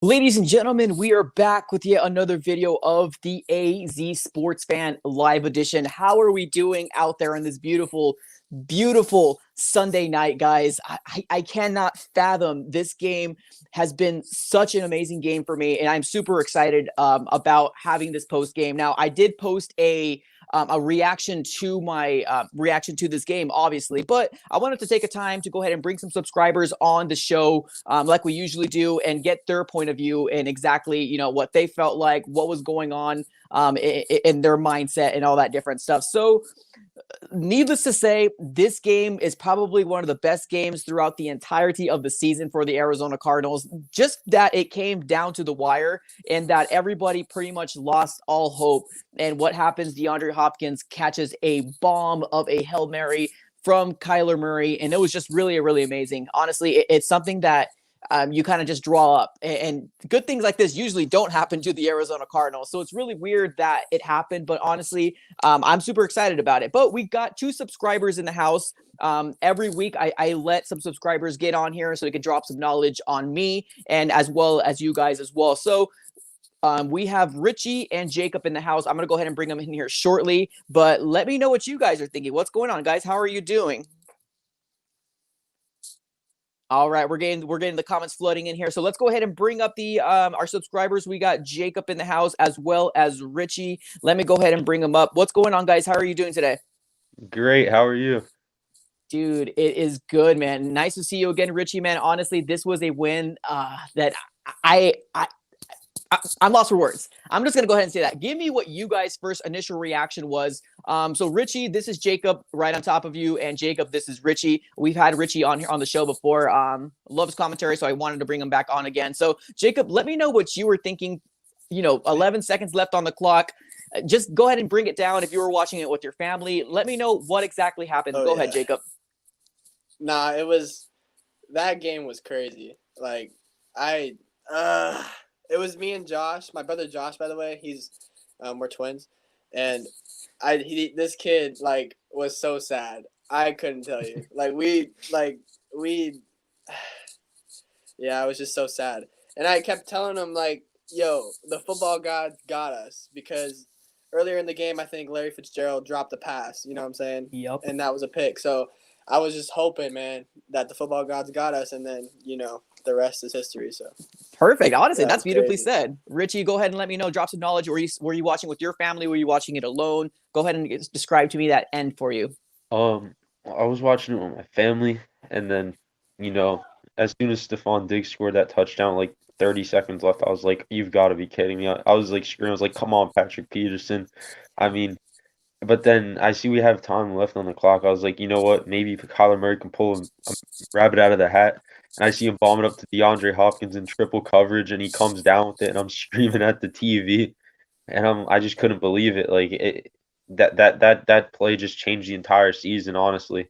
Ladies and gentlemen, we are back with yet another video of the AZ Sports Fan Live Edition. How are we doing out there on this beautiful, beautiful Sunday night, guys? I cannot fathom this game has been such an amazing game for me, and I'm super excited about having this post game. Now, I did post a reaction to my reaction to this game, obviously, but I wanted to take a time to go ahead and bring some subscribers on the show like we usually do and get their point of view and exactly, what they felt like, what was going on in their mindset and all that different stuff. So needless to say, this game is probably one of the best games throughout the entirety of the season for the Arizona Cardinals. Just that it came down to the wire and that everybody pretty much lost all hope. And what happens? DeAndre Hopkins catches a bomb of a Hail Mary from Kyler Murray. And it was just really, really amazing. Honestly, it's something that you kind of just draw up, and good things like this usually don't happen to the Arizona Cardinals. So it's really weird that it happened, but honestly, I'm super excited about it. But we got 2 subscribers in the house. Every week I let some subscribers get on here so they can drop some knowledge on me and as well as you guys as well. So we have Richie and Jacob in the house. I'm going to go ahead and bring them in here shortly, but let me know what you guys are thinking. What's going on, guys? How are you doing? All right, we're getting the comments flooding in here. So let's go ahead and bring up the our subscribers. We got Jacob in the house as well as Richie. Let me go ahead and bring them up. What's going on, guys? How are you doing today? Great. How are you? Dude, it is good, man. Nice to see you again, Richie, man. Honestly, this was a win that I'm lost for words. I'm just going to go ahead and say that. Give me what you guys' first initial reaction was. So Richie, this is Jacob right on top of you. And Jacob, this is Richie. We've had Richie on here on the show before. Love his commentary, so I wanted to bring him back on again. So Jacob, let me know what you were thinking. 11 seconds left on the clock. Just go ahead and bring it down. If you were watching it with your family, let me know what exactly happened. Go ahead, Jacob. Nah, that game was crazy. Like, it was me and Josh, my brother Josh, by the way. We're twins, and this kid was so sad. I couldn't tell you. Yeah, I was just so sad, and I kept telling him yo, the football god got us, because earlier in the game I think Larry Fitzgerald dropped a pass. You know what I'm saying? Yep. And that was a pick. So I was just hoping, man, that the football gods got us, and then the rest is history. So. Perfect. Honestly, that's beautifully said. Richie, go ahead and let me know. Drop some knowledge. Were you watching with your family? Were you watching it alone? Go ahead and describe to me that end for you. I was watching it with my family, and then, as soon as Stephon Diggs scored that touchdown, 30 seconds left, I was like, "You've got to be kidding me!" I was screaming. I was like, "Come on, Patrick Peterson!" I mean, but then I see we have time left on the clock. I was like, you know what? Maybe Kyler Murray can pull a rabbit out of the hat. And I see him bomb it up to DeAndre Hopkins in triple coverage, and he comes down with it, and I'm screaming at the TV, and I just couldn't believe it. That play just changed the entire season, honestly.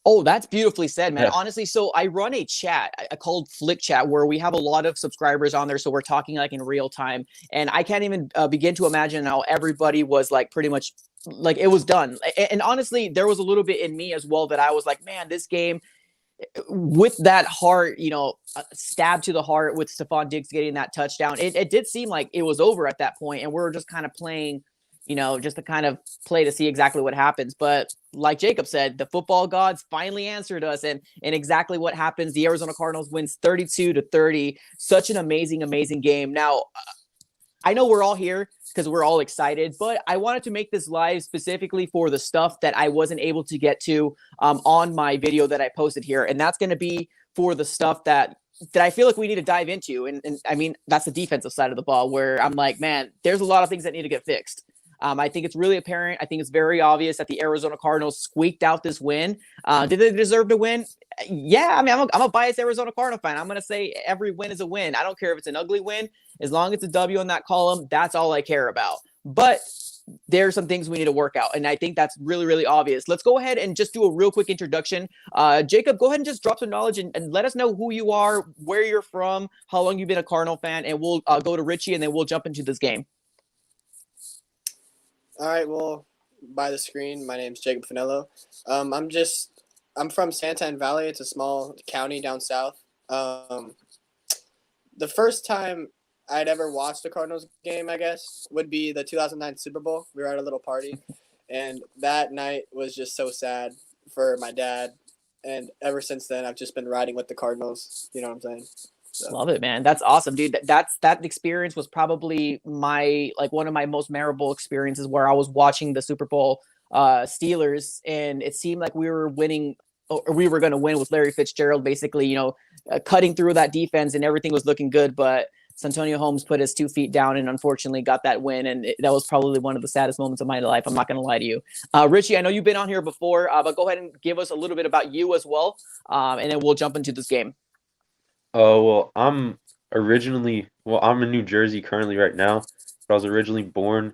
Oh, that's beautifully said, man. Yeah. Honestly, so I run a chat called Flick Chat where we have a lot of subscribers on there. So we're talking in real time. And I can't even begin to imagine how everybody was pretty much it was done. And honestly, there was a little bit in me as well that I was like, man, this game with that heart, stab to the heart with Stephon Diggs getting that touchdown, it did seem like it was over at that point. And we were just kind of playing just to kind of play to see exactly what happens. But like Jacob said, the football gods finally answered us, and exactly what happens. The Arizona Cardinals wins 32-30. Such an amazing, amazing game. Now, I know we're all here because we're all excited, but I wanted to make this live specifically for the stuff that I wasn't able to get to on my video that I posted here. And that's going to be for the stuff that I feel like we need to dive into. And I mean, that's the defensive side of the ball where I'm like, man, there's a lot of things that need to get fixed. I think it's really apparent. I think it's very obvious that the Arizona Cardinals squeaked out this win. Did they deserve to win? Yeah, I mean, I'm a biased Arizona Cardinal fan. I'm going to say every win is a win. I don't care if it's an ugly win. As long as it's a W in that column, that's all I care about. But there's some things we need to work out, and I think that's really, really obvious. Let's go ahead and just do a real quick introduction. Jacob, go ahead and just drop some knowledge and let us know who you are, where you're from, how long you've been a Cardinal fan, and we'll go to Richie, and then we'll jump into this game. All right, well, by the screen, my name's Jacob Finello. I'm from Santan Valley. It's a small county down south. the first time I'd ever watched a Cardinals game, I guess, would be the 2009 Super Bowl. We were at a little party, and that night was just so sad for my dad. And ever since then, I've just been riding with the Cardinals. You know what I'm saying? So. Love it, man. That's awesome, dude. That experience was probably one of my most memorable experiences, where I was watching the Super Bowl Steelers, and it seemed like we were winning, or we were going to win, with Larry Fitzgerald basically, cutting through that defense, and everything was looking good. But Santonio Holmes put his 2 feet down and unfortunately got that win. And that was probably one of the saddest moments of my life. I'm not going to lie to you. Richie, I know you've been on here before, but go ahead and give us a little bit about you as well. And then we'll jump into this game. Oh, well, I'm in New Jersey currently right now, but I was originally born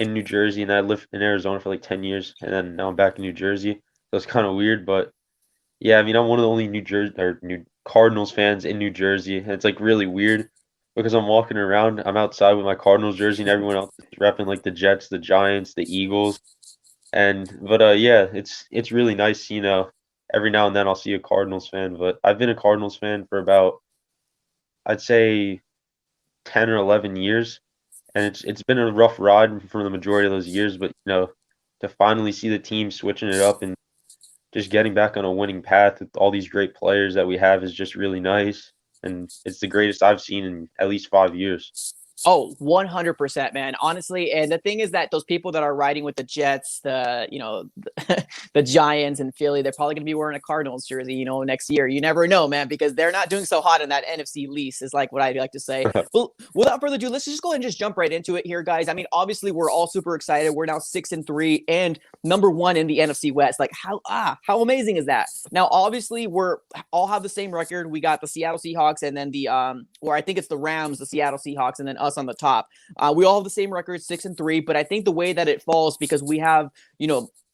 in New Jersey, and I lived in Arizona for like 10 years, and then now I'm back in New Jersey. So it's kind of weird, but yeah, I mean, I'm one of the only New Cardinals fans in New Jersey, and it's like really weird because I'm walking around, I'm outside with my Cardinals jersey, and everyone else is repping like the Jets, the Giants, the Eagles, yeah, it's really nice, every now and then I'll see a Cardinals fan, but I've been a Cardinals fan for about, I'd say, 10 or 11 years, and it's been a rough ride for the majority of those years, but to finally see the team switching it up and just getting back on a winning path with all these great players that we have is just really nice, and it's the greatest I've seen in at least 5 years. Oh, 100%, man. Honestly, and the thing is that those people that are riding with the Jets, the Giants and Philly, they're probably going to be wearing a Cardinals jersey, next year. You never know, man, because they're not doing so hot in that NFC lease, is like what I like to say. Well, without further ado, let's just go ahead and just jump right into it here, guys. I mean, obviously, we're all super excited. We're now 6-3 and number 1 in the NFC West. Like, how amazing is that? Now, obviously, we're all have the same record. We got the Seattle Seahawks, and then or I think it's the Rams, the Seattle Seahawks, and then us on the top. We all have the same record, 6-3, but I think the way that it falls, because we have,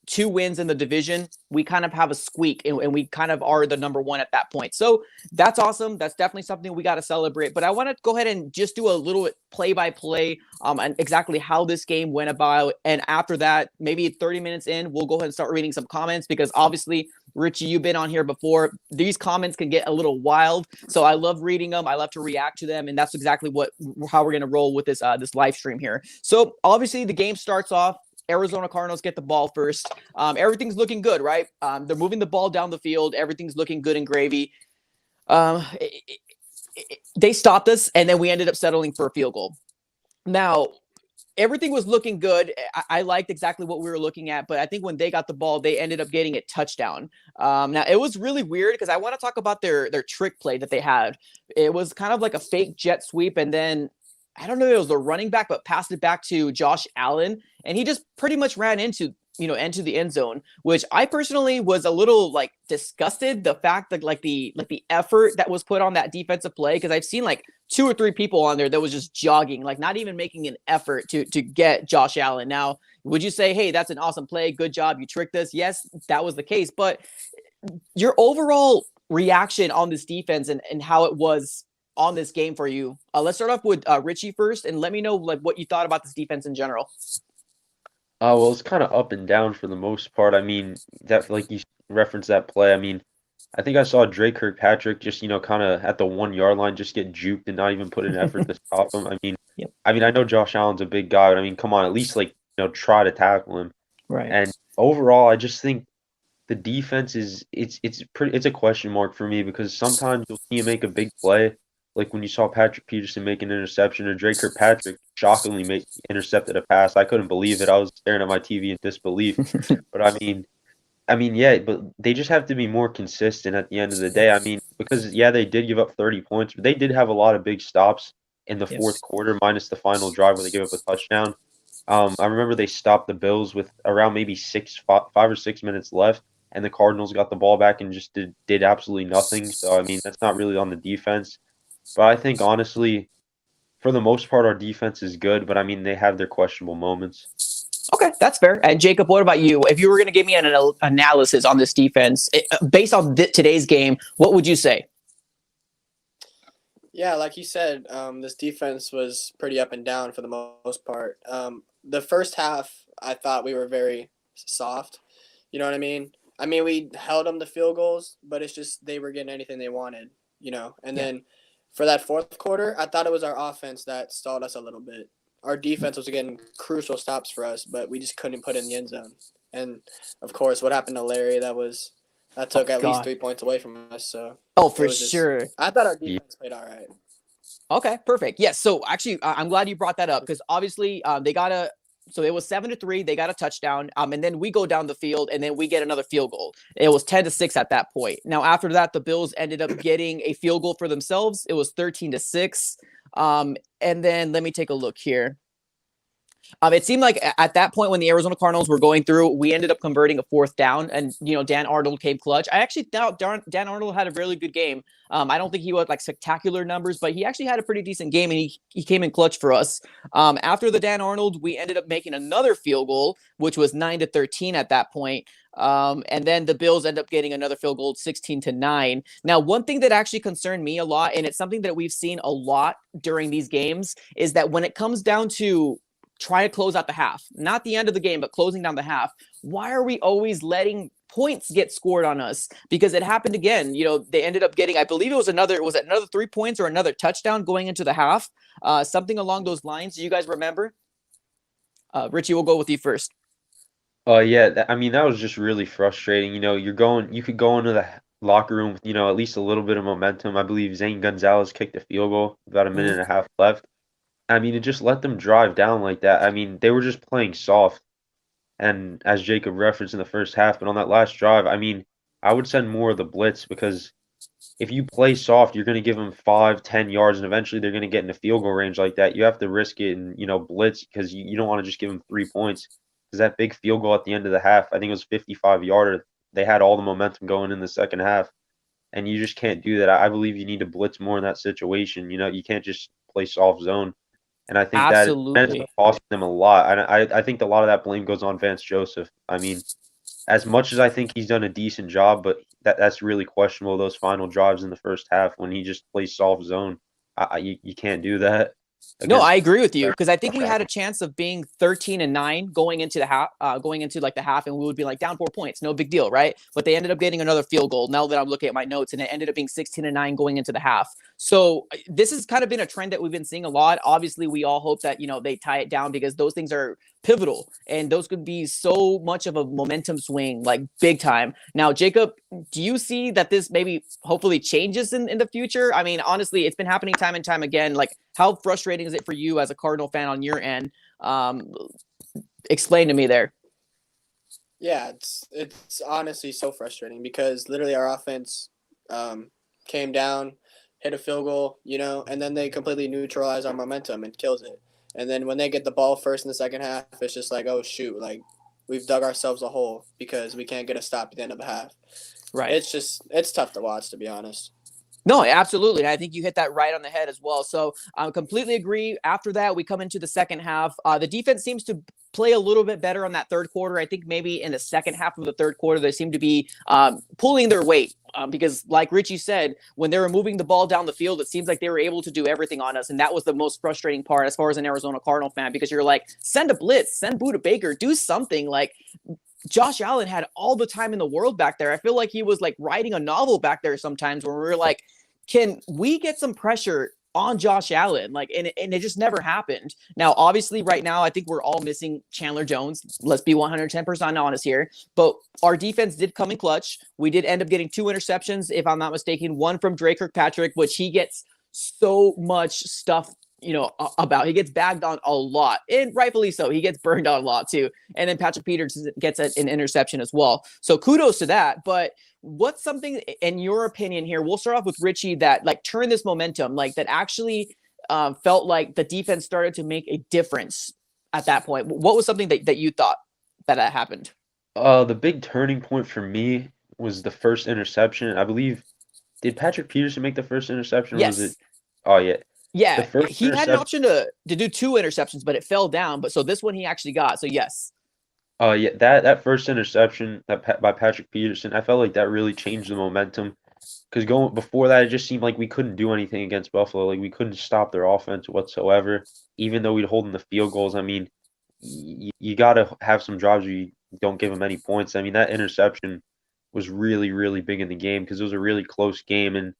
2 wins in the division, we kind of have a squeak, and we kind of are the number 1 at that point. So that's awesome. That's definitely something we got to celebrate. But I want to go ahead and just do a little play-by-play and exactly how this game went about. And after that, maybe 30 minutes in, we'll go ahead and start reading some comments, because obviously, Richie, you've been on here before. These comments can get a little wild, so I love reading them. I love to react to them, and that's exactly how we're going to roll with this live stream here. So obviously, the game starts off. Arizona Cardinals get the ball first. Everything's looking good, right? They're moving the ball down the field. Everything's looking good and gravy. They stopped us, and then we ended up settling for a field goal. Now, everything was looking good. I liked exactly what we were looking at, but I think when they got the ball, they ended up getting a touchdown. Now, it was really weird, because I want to talk about their trick play that they had. It was kind of like a fake jet sweep, and then I don't know if it was the running back, but passed it back to Josh Allen, and he just pretty much ran into the end zone, which I personally was a little disgusted. The fact that the effort that was put on that defensive play, because I've seen 2 or 3 people on there that was just jogging, not even making an effort to get Josh Allen. Now, would you say, hey, that's an awesome play, good job, you tricked us? Yes, that was the case, but your overall reaction on this defense and how it was on this game for you. Let's start off with Richie first, and let me know what you thought about this defense in general. Well, it's kind of up and down for the most part. I mean, that you referenced that play. I mean, I think I saw Drake Kirkpatrick just kind of at the 1 yard line just get juked and not even put an effort to stop him. I mean, Yep. I know Josh Allen's a big guy, but I mean, come on, at least try to tackle him. Right. And overall, I just think the defense it's a question mark for me, because sometimes you'll see him make a big play, like when you saw Patrick Peterson make an interception, or Drake Kirkpatrick shockingly intercepted a pass. I couldn't believe it. I was staring at my TV in disbelief. But I mean, yeah, but they just have to be more consistent at the end of the day. I mean, because they did give up 30 points, but they did have a lot of big stops in the fourth quarter, minus the final drive where they gave up a touchdown. I remember they stopped the Bills with around maybe 5 or 6 minutes left, and the Cardinals got the ball back and just did absolutely nothing. So, I mean, that's not really on the defense. But I think, honestly, for the most part, our defense is good. But, I mean, they have their questionable moments. Okay, that's fair. And, Jacob, what about you? If you were going to give me an analysis on this defense, based on today's game, what would you say? Yeah, like you said, this defense was pretty up and down for the most part. The first half, I thought we were very soft. You know what I mean? I mean, we held them to field goals, but it's just they were getting anything they wanted, And then for that fourth quarter, I thought it was our offense that stalled us a little bit. Our defense was getting crucial stops for us, but we just couldn't put it in the end zone. And of course, what happened to Larry? That took at least 3 points away from us. So for sure. I thought our defense played all right. Okay, perfect. Yes. So actually, I'm glad you brought that up because obviously so it was 7-3. They got a touchdown. And then we go down the field and then we get another field goal. It was 10-6 at that point. Now, after that, the Bills ended up getting a field goal for themselves. It was 13-6. And then let me take a look here. It seemed like at that point when the Arizona Cardinals were going through, we ended up converting a fourth down and, Dan Arnold came clutch. I actually thought Dan Arnold had a really good game. I don't think he was like spectacular numbers, but he actually had a pretty decent game and he came in clutch for us. After the Dan Arnold, we ended up making another field goal, which was 9-13 at that point. And then the Bills end up getting another field goal, 16-9. Now, one thing that actually concerned me a lot, and it's something that we've seen a lot during these games, is that when it comes down to try to close out the half, not the end of the game, but closing down the half. Why are we always letting points get scored on us? Because it happened again. They ended up getting, I believe it was another 3 points or another touchdown going into the half, something along those lines. Do you guys remember? Richie, we'll go with you first. Yeah, that was just really frustrating. You could go into the locker room with, at least a little bit of momentum. I believe Zane Gonzalez kicked a field goal, about a minute and a half left. To just let them drive down like that. They were just playing soft. And as Jacob referenced in the first half, but on that last drive, I would send more of the blitz because if you play soft, you're going to give them 5-10 yards, and eventually they're going to get into field goal range like that. You have to risk it and, blitz because you don't want to just give them 3 points. Because that big field goal at the end of the half, I think it was 55-yarder. They had all the momentum going in the second half. And you just can't do that. I believe you need to blitz more in that situation. You can't just play soft zone. And I think that ends up costing them a lot. And I think a lot of that blame goes on Vance Joseph. As much as I think he's done a decent job, but that's really questionable, those final drives in the first half when he just plays soft zone. You can't do that. No, I agree with you because I think we had a chance of being 13-9 going into the half, the half, and we would be like down 4 points, no big deal, right? But they ended up getting another field goal. Now that I'm looking at my notes, and it ended up being 16-9 going into the half. So this has kind of been a trend that we've been seeing a lot. Obviously, we all hope that they tie it down because those things are pivotal and those could be so much of a momentum swing, like big time. Now, Jacob, do you see that this maybe hopefully changes in the future? Honestly, it's been happening time and time again. Like, how frustrating is it for you as a Cardinal fan on your end? Explain to me there. Yeah, it's honestly so frustrating because literally our offense came down, hit a field goal, and then they completely neutralize our momentum and kills it. And then when they get the ball first in the second half, it's just like, oh, shoot, like we've dug ourselves a hole because we can't get a stop at the end of the half. Right. It's tough to watch, to be honest. No, absolutely. I think you hit that right on the head as well. So I completely agree. After that, we come into the second half. The defense seems to play a little bit better on that third quarter. I think maybe in the second half of the third quarter, they seem to be pulling their weight because like Richie said, when they were moving the ball down the field, it seems like they were able to do everything on us. And that was the most frustrating part as far as an Arizona Cardinal fan, because you're like, send a blitz, send Budda Baker, do something. Like, Josh Allen had all the time in the world back there. I feel like he was like writing a novel back there sometimes where we were like, can we get some pressure on Josh Allen? Like, and it just never happened. Now, obviously right now, I think we're all missing Chandler Jones. Let's be 110% honest here, but our defense did come in clutch. We did end up getting 2 interceptions, if I'm not mistaken, one from Drake Kirkpatrick, which he gets so much stuff about. He gets bagged on a lot, and rightfully so. He gets burned on a lot too. And then Patrick Peters gets an interception as well. So kudos to that. But what's something, in your opinion here, we'll start off with Richie, that like turned this momentum, like that actually felt like the defense started to make a difference at that point? What was something that you thought that happened? The big turning point for me was the first interception. I believe, did Patrick Peterson make the first interception? Yes. Or was it? Oh, yeah. Yeah, he had an option to do 2 interceptions, but it fell down. But so this one he actually got. So yes. Oh yeah, that first interception by Patrick Peterson, I felt like that really changed the momentum. Because going before that, it just seemed like we couldn't do anything against Buffalo. Like we couldn't stop their offense whatsoever. Even though we'd hold them the field goals, you got to have some drives where you don't give them any points. That interception was really, really big in the game because it was a really close game, and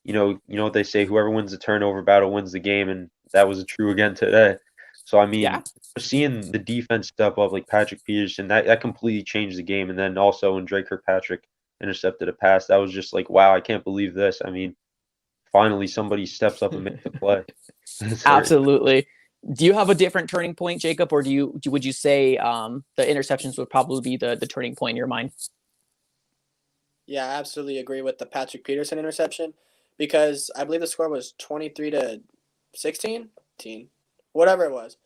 you know what they say, whoever wins the turnover battle wins the game, and that was true again today. So I Yeah. mean, seeing the defense step up like Patrick Peterson, that completely changed the game. And then also when Drake Kirkpatrick intercepted a pass, that was just like, wow, I can't believe this. I mean, finally somebody steps up and makes a play. Absolutely. Do you have a different turning point, Jacob, or would you say the interceptions would probably be the turning point in your mind? Yeah, I absolutely agree with the Patrick Peterson interception because I believe the score was 23-16, whatever it was.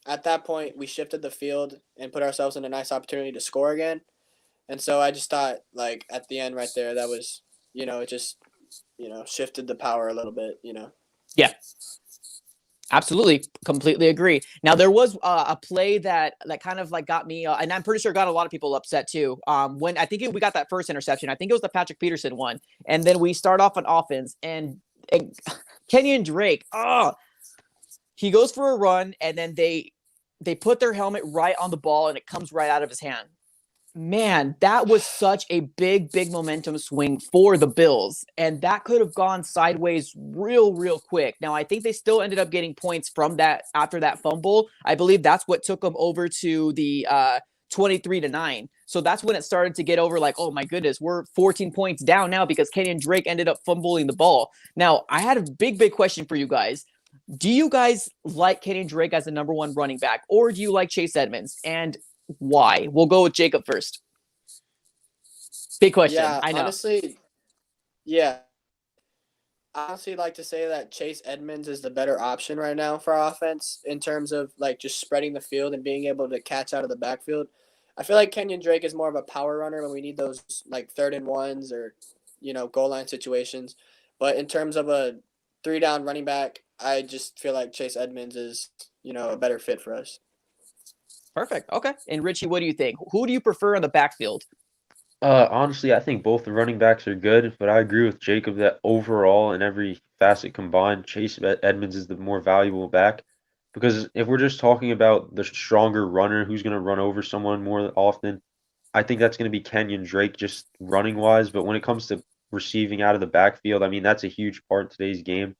At that point, we shifted the field and put ourselves in a nice opportunity to score again. And so I just thought, like, at the end right there, that was, it just, shifted the power a little bit, Yeah. Absolutely. Completely agree. Now, there was a play that kind of like got me, and I'm pretty sure got a lot of people upset too. When I think we got that first interception, I think it was the Patrick Peterson one. And then we start off on offense and Kenyon Drake, he goes for a run and then they put their helmet right on the ball and it comes right out of his hand. Man, that was such a big momentum swing for the Bills. And that could have gone sideways real quick. Now, I think they still ended up getting points from that after that fumble. I believe that's what took them over to the 23-9. So that's when it started to get over like, oh my goodness, we're 14 points down now because Kenyon Drake ended up fumbling the ball. Now, I had a big question for you guys. Do you guys like Kenyon Drake as the number one running back, or do you like Chase Edmonds? And why? We'll go with Jacob first. Big question. Yeah, I know. Honestly, like to say that Chase Edmonds is the better option right now for our offense in terms of like just spreading the field and being able to catch out of the backfield. I feel like Kenyon Drake is more of a power runner when we need those like 3rd and 1s or goal line situations. But in terms of a 3-down running back, I just feel like Chase Edmonds is a better fit for us. Perfect. Okay. And Richie, what do you think? Who do you prefer on the backfield? Honestly, I think both the running backs are good, but I agree with Jacob that overall in every facet combined, Chase Edmonds is the more valuable back. Because if we're just talking about the stronger runner who's going to run over someone more often, I think that's going to be Kenyon Drake just running wise. But when it comes to receiving out of the backfield, I mean, that's a huge part in today's game.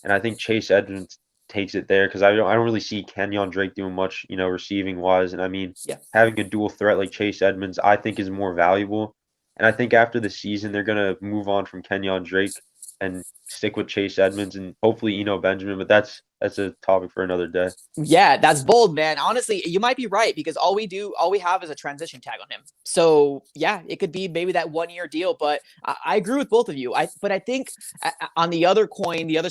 And I think Chase Edmonds takes it there because I don't really see Kenyon Drake doing much, receiving wise. And I mean, having a dual threat like Chase Edmonds, I think is more valuable. And I think after the season, they're gonna move on from Kenyon Drake and stick with Chase Edmonds and hopefully Benjamin. But that's a topic for another day. Yeah, that's bold, man. Honestly, you might be right because all we have is a transition tag on him. So yeah, it could be maybe that 1-year deal. But I agree with both of you. But I think on the other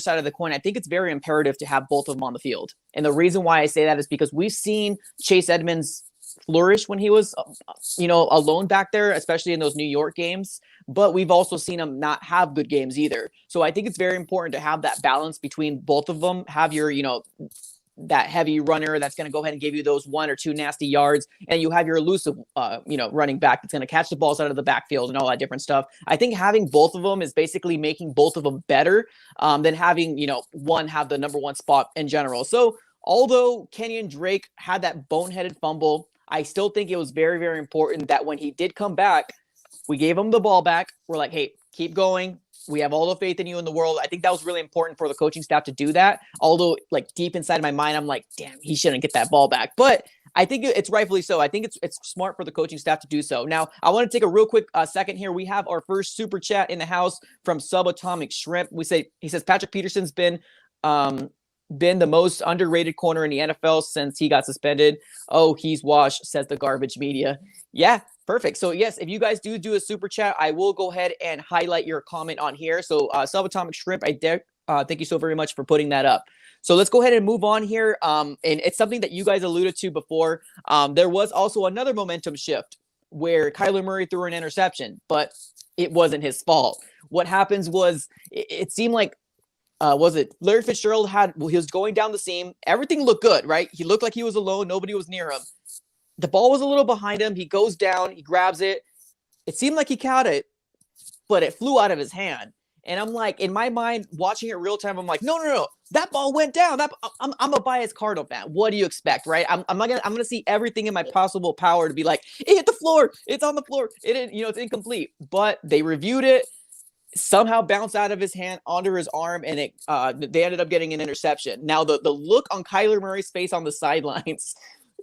side of the coin, I think it's very imperative to have both of them on the field. And the reason why I say that is because we've seen Chase Edmonds flourish when he was, alone back there, especially in those New York games. But we've also seen him not have good games either. So I think it's very important to have that balance between both of them. Have your, that heavy runner that's going to go ahead and give you those 1 or 2 nasty yards. And you have your elusive, running back that's going to catch the balls out of the backfield and all that different stuff. I think having both of them is basically making both of them better than having, one have the number one spot in general. So although Kenyon Drake had that boneheaded fumble, I still think it was very, very important that when he did come back, we gave him the ball back. We're like, hey, keep going. We have all the faith in you in the world. I think that was really important for the coaching staff to do that. Although, like, deep inside of my mind, I'm like, damn, he shouldn't get that ball back. But I think it's rightfully so. I think it's smart for the coaching staff to do so. Now, I want to take a real quick second here. We have our first super chat in the house from Subatomic Shrimp. He says Patrick Peterson's been the most underrated corner in the NFL since he got suspended. Oh, he's washed, says the garbage media. Yeah, perfect. So yes, if you guys do a super chat, I will go ahead and highlight your comment on here. So Subatomic Shrimp, thank you so very much for putting that up. So let's go ahead and move on here. And it's something that you guys alluded to before. There was also another momentum shift where Kyler Murray threw an interception, but it wasn't his fault. What happens was it seemed like Larry Fitzgerald he was going down the seam. Everything looked good, right? He looked like he was alone. Nobody was near him. The ball was a little behind him. He goes down. He grabs it. It seemed like he caught it, but it flew out of his hand. And I'm like, in my mind, watching it real time, I'm like, no. That ball went down. I'm a biased Cardinal fan. What do you expect, right? I'm gonna see everything in my possible power to be like, it hit the floor. It's on the floor. It's incomplete. But they reviewed it. somehow bounced out of his hand onto his arm, and they ended up getting an interception. Now, the look on Kyler Murray's face on the sidelines,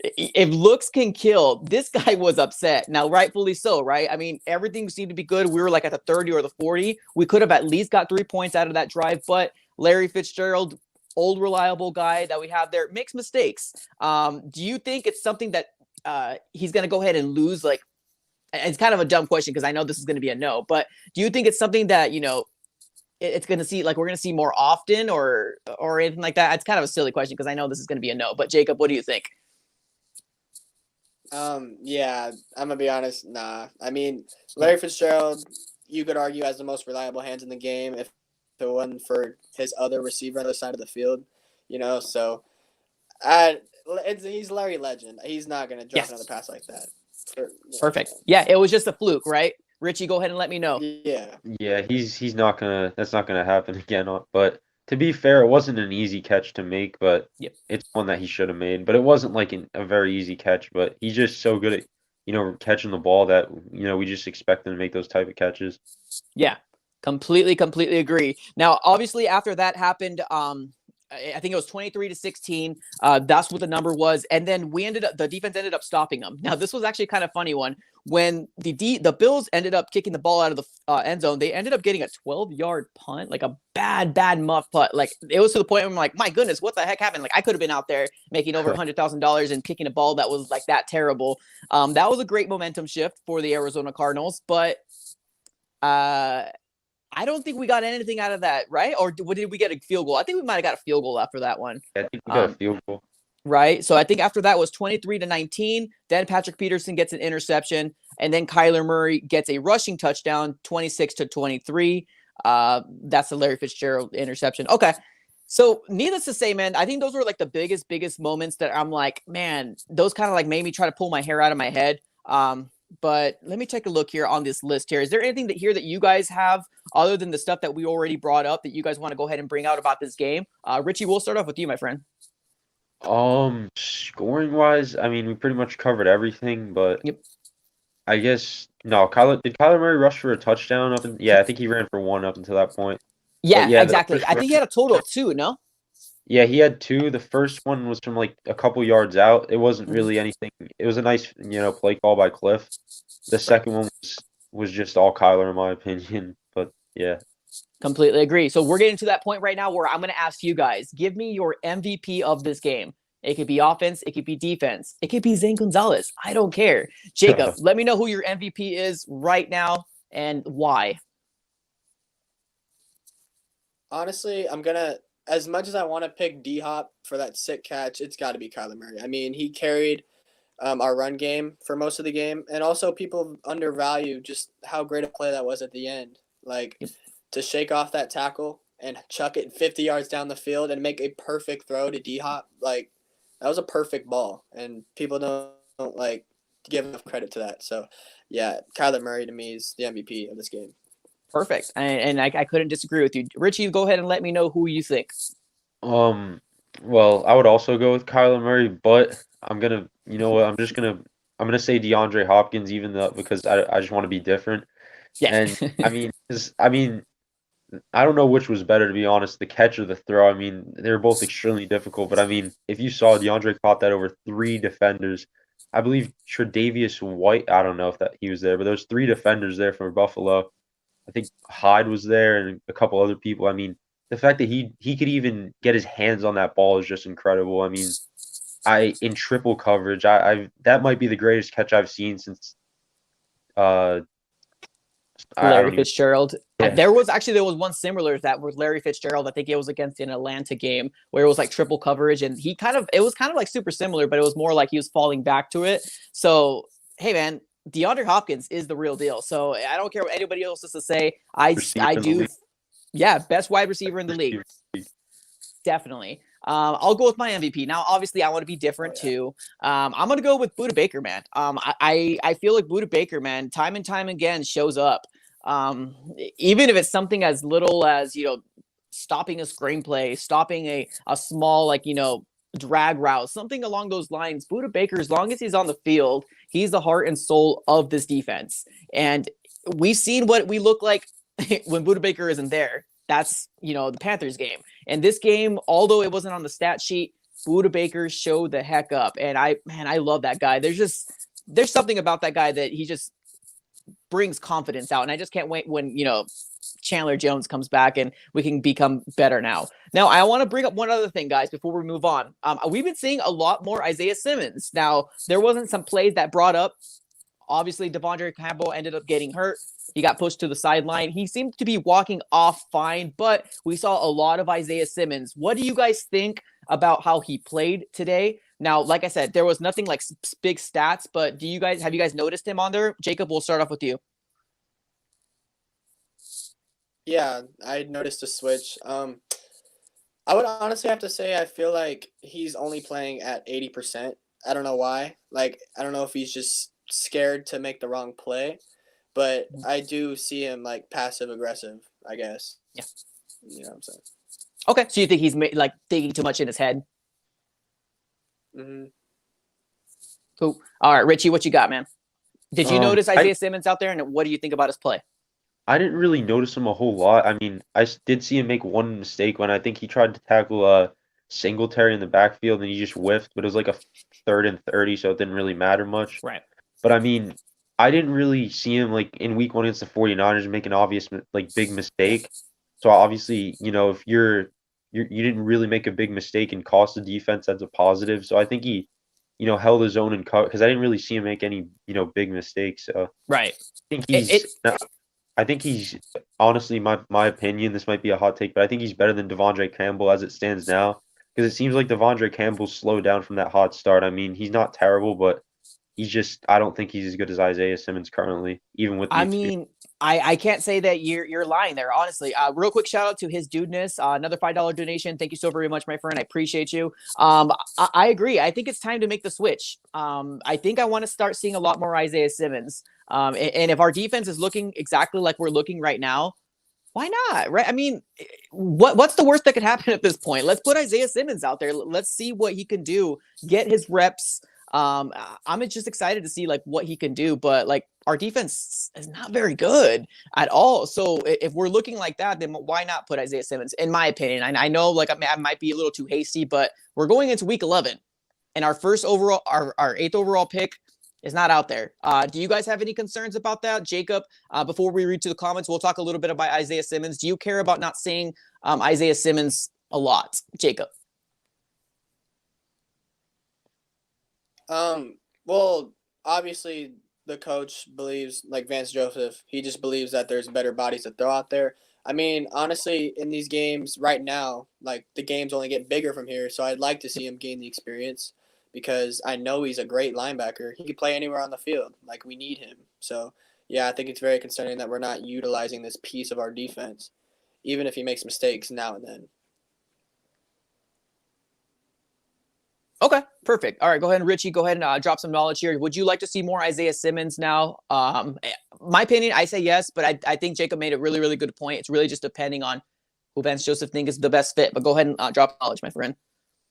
if looks can kill, this guy was upset. Now, rightfully so, right? I mean, everything seemed to be good. We were like at the 30 or the 40. We could have at least got 3 points out of that drive, but Larry Fitzgerald, old reliable guy that we have there, makes mistakes. Do you think it's something that he's going to go ahead and lose? Like, it's kind of a dumb question because I know this is going to be a no, but do you think it's something that, it's going to see, like, we're going to see more often or anything like that? It's kind of a silly question because I know this is going to be a no, but Jacob, what do you think? Yeah, I'm gonna be honest. Nah, I mean, Larry Fitzgerald, you could argue has the most reliable hands in the game if it wasn't for his other receiver on the other side of the field, So, he's Larry Legend. He's not gonna drop another pass like that. Perfect. Yeah, it was just a fluke, right? Richie, go ahead and let me know. Yeah, he's not gonna. That's not gonna happen again. But to be fair, it wasn't an easy catch to make, but it's one that he should have made. But it wasn't like a very easy catch. But he's just so good at catching the ball that we just expect him to make those type of catches. Yeah, completely agree. Now, obviously, after that happened, I think it was 23-16. That's what the number was. And then the defense ended up stopping them. Now, this was actually kind of funny one. When the Bills ended up kicking the ball out of the end zone, they ended up getting a 12-yard punt, like a bad muff punt. Like, it was to the point where I'm like, my goodness, what the heck happened? Like, I could have been out there making over $100,000 and kicking a ball that was like that terrible. That was a great momentum shift for the Arizona Cardinals, but I don't think we got anything out of that, right? Or did we get a field goal? I think we might have got a field goal after that one. Yeah, I think we got a field goal. Right? So I think after that was 23-19. Then Patrick Peterson gets an interception. And then Kyler Murray gets a rushing touchdown, 26-23. That's the Larry Fitzgerald interception. Okay. So needless to say, man, I think those were like the biggest moments that I'm like, man, those kind of like made me try to pull my hair out of my head. But let me take a look here on this list here. Is there anything that you guys have other than the stuff that we already brought up that you guys want to go ahead and bring out about this game? Richie, we'll start off with you, my friend. Scoring wise, I mean, we pretty much covered everything, but I guess no. Did Kyler Murray rush for a touchdown yeah, I think he ran for one up until that point. Yeah, exactly. I think he had a total of 2, no? Yeah, he had 2. The first one was from like a couple yards out. It wasn't really anything. It was a nice, play call by Cliff. The second one was just all Kyler, in my opinion. But yeah. Completely agree. So we're getting to that point right now where I'm going to ask you guys, give me your MVP of this game. It could be offense. It could be defense. It could be Zane Gonzalez. I don't care. Jacob, let me know who your MVP is right now and why. Honestly, as much as I want to pick D-Hop for that sick catch, it's got to be Kyler Murray. I mean, he carried our run game for most of the game, and also people undervalue just how great a play that was at the end. Like, to shake off that tackle and chuck it 50 yards down the field and make a perfect throw to D-Hop, like, that was a perfect ball, and people don't like give enough credit to that. So, yeah, Kyler Murray to me is the MVP of this game. Perfect. And I couldn't disagree with you. Richie, go ahead and let me know who you think. Well, I would also go with Kyler Murray, but I'm gonna, I'm gonna say DeAndre Hopkins, even though because I just want to be different. Yeah. And I mean, I don't know which was better, to be honest, the catch or the throw. I mean, they were both extremely difficult, but I mean, if you saw DeAndre caught that over 3 defenders, I believe Tre'Davious White, I don't know if that he was there, but there was 3 defenders there for Buffalo. I think Hyde was there and a couple other people. I mean, the fact that he could even get his hands on that ball is just incredible. I mean, in triple coverage, that might be the greatest catch I've seen since Larry Fitzgerald. Yeah. There was one similar that was Larry Fitzgerald. I think it was against an Atlanta game where it was like triple coverage, and it was kind of like super similar, but it was more like he was falling back to it. So, hey man, DeAndre Hopkins is the real deal. So I don't care what anybody else has to say. I do. Yeah, best wide receiver in the league. Definitely. I'll go with my MVP. Now, obviously, I want to be different too. I'm going to go with Budda Baker, man. I feel like Budda Baker, man, time and time again shows up. Even if it's something as little as, stopping a screenplay, stopping a small, drag route, something along those lines. Budda Baker, as long as he's on the field, he's the heart and soul of this defense. And we've seen what we look like when Buda Baker isn't there, that's, the Panthers game. And this game, although it wasn't on the stat sheet, Buda Baker showed the heck up. And I love that guy. There's something about that guy that he just brings confidence out. And I just can't wait when, Chandler Jones comes back and we can become better now. Now, I want to bring up one other thing, guys, before we move on. We've been seeing a lot more Isaiah Simmons. Now, there wasn't some plays that brought up. Obviously, Devondre Campbell ended up getting hurt. He got pushed to the sideline. He seemed to be walking off fine, but we saw a lot of Isaiah Simmons. What do you guys think about how he played today? Now, like I said, there was nothing like big stats, but have you guys noticed him on there? Jacob, we'll start off with you. Yeah, I noticed a switch. I would honestly have to say I feel like he's only playing at 80%. I don't know why. Like, I don't know if he's just scared to make the wrong play, but I do see him like passive aggressive, I guess. Yeah. You know what I'm saying? Okay, so you think he's like thinking too much in his head? Mm-hmm. Cool. All right, Richie, what you got, man? Did you notice Isaiah Simmons out there, and what do you think about his play? I didn't really notice him a whole lot. I mean, did see him make one mistake when I think he tried to tackle Singletary in the backfield and he just whiffed, but it was like a 3rd and 30, so it didn't really matter much. Right. But I mean, I didn't really see him like in week 1 against the 49ers make an obvious like big mistake. So obviously, if you didn't really make a big mistake and cost the defense, that's a positive. So I think he, held his own and cut because I didn't really see him make any, big mistakes. So right. I think he's honestly my opinion. This might be a hot take, but I think he's better than Devondre Campbell as it stands now because it seems like Devondre Campbell slowed down from that hot start. I mean, he's not terrible, but I don't think he's as good as Isaiah Simmons currently, even with. I can't say that you're lying there, honestly. Real quick shout out to his dudeness, another $5 donation. Thank you so very much, my friend. I appreciate you. I agree. I think it's time to make the switch. I think I want to start seeing a lot more Isaiah Simmons. And if our defense is looking exactly like we're looking right now, why not? Right? I mean, what's the worst that could happen at this point? Let's put Isaiah Simmons out there. Let's see what he can do. Get his reps. I'm just excited to see like what he can do, but like our defense is not very good at all. So if we're looking like that, then why not put Isaiah Simmons? In my opinion, I know like I might be a little too hasty, but we're going into week 11, and our first overall, our 8th overall pick is not out there. Do you guys have any concerns about that, Jacob? Before we read to the comments, we'll talk a little bit about Isaiah Simmons. Do you care about not seeing Isaiah Simmons a lot, Jacob? Well, obviously the coach believes, like Vance Joseph, he just believes that there's better bodies to throw out there. I mean, honestly, in these games right now, like the games only get bigger from here, so I'd like to see him gain the experience because I know he's a great linebacker. He could play anywhere on the field. Like, we need him. So, yeah, I think it's very concerning that we're not utilizing this piece of our defense, even if he makes mistakes now and then. Okay, perfect. All right, go ahead and Richie, go ahead and drop some knowledge here. Would you like to see more Isaiah Simmons now? My opinion, I say yes, but I think Jacob made a really, really good point. It's really just depending on who Vance Joseph thinks is the best fit. But go ahead and drop knowledge, my friend.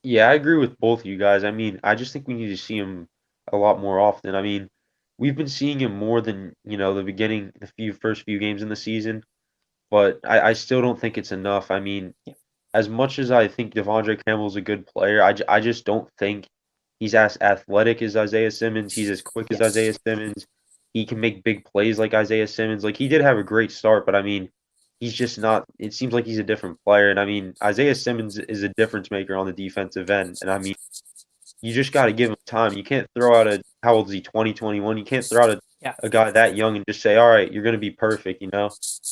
Yeah, I agree with both of you guys. I mean, I just think we need to see him a lot more often. I mean, we've been seeing him more than, the first few games in the season, but I still don't think it's enough. I mean, as much as I think Devondre Campbell's a good player, I just don't think he's as athletic as Isaiah Simmons. He's as quick as Isaiah Simmons. He can make big plays like Isaiah Simmons. Like, he did have a great start, but I mean, he's just not – it seems like he's a different player. And I mean, Isaiah Simmons is a difference maker on the defensive end. And I mean, you just got to give him time. You can't throw out how old is he, 2021? You can't throw out a guy that young and just say, all right, you're going to be perfect,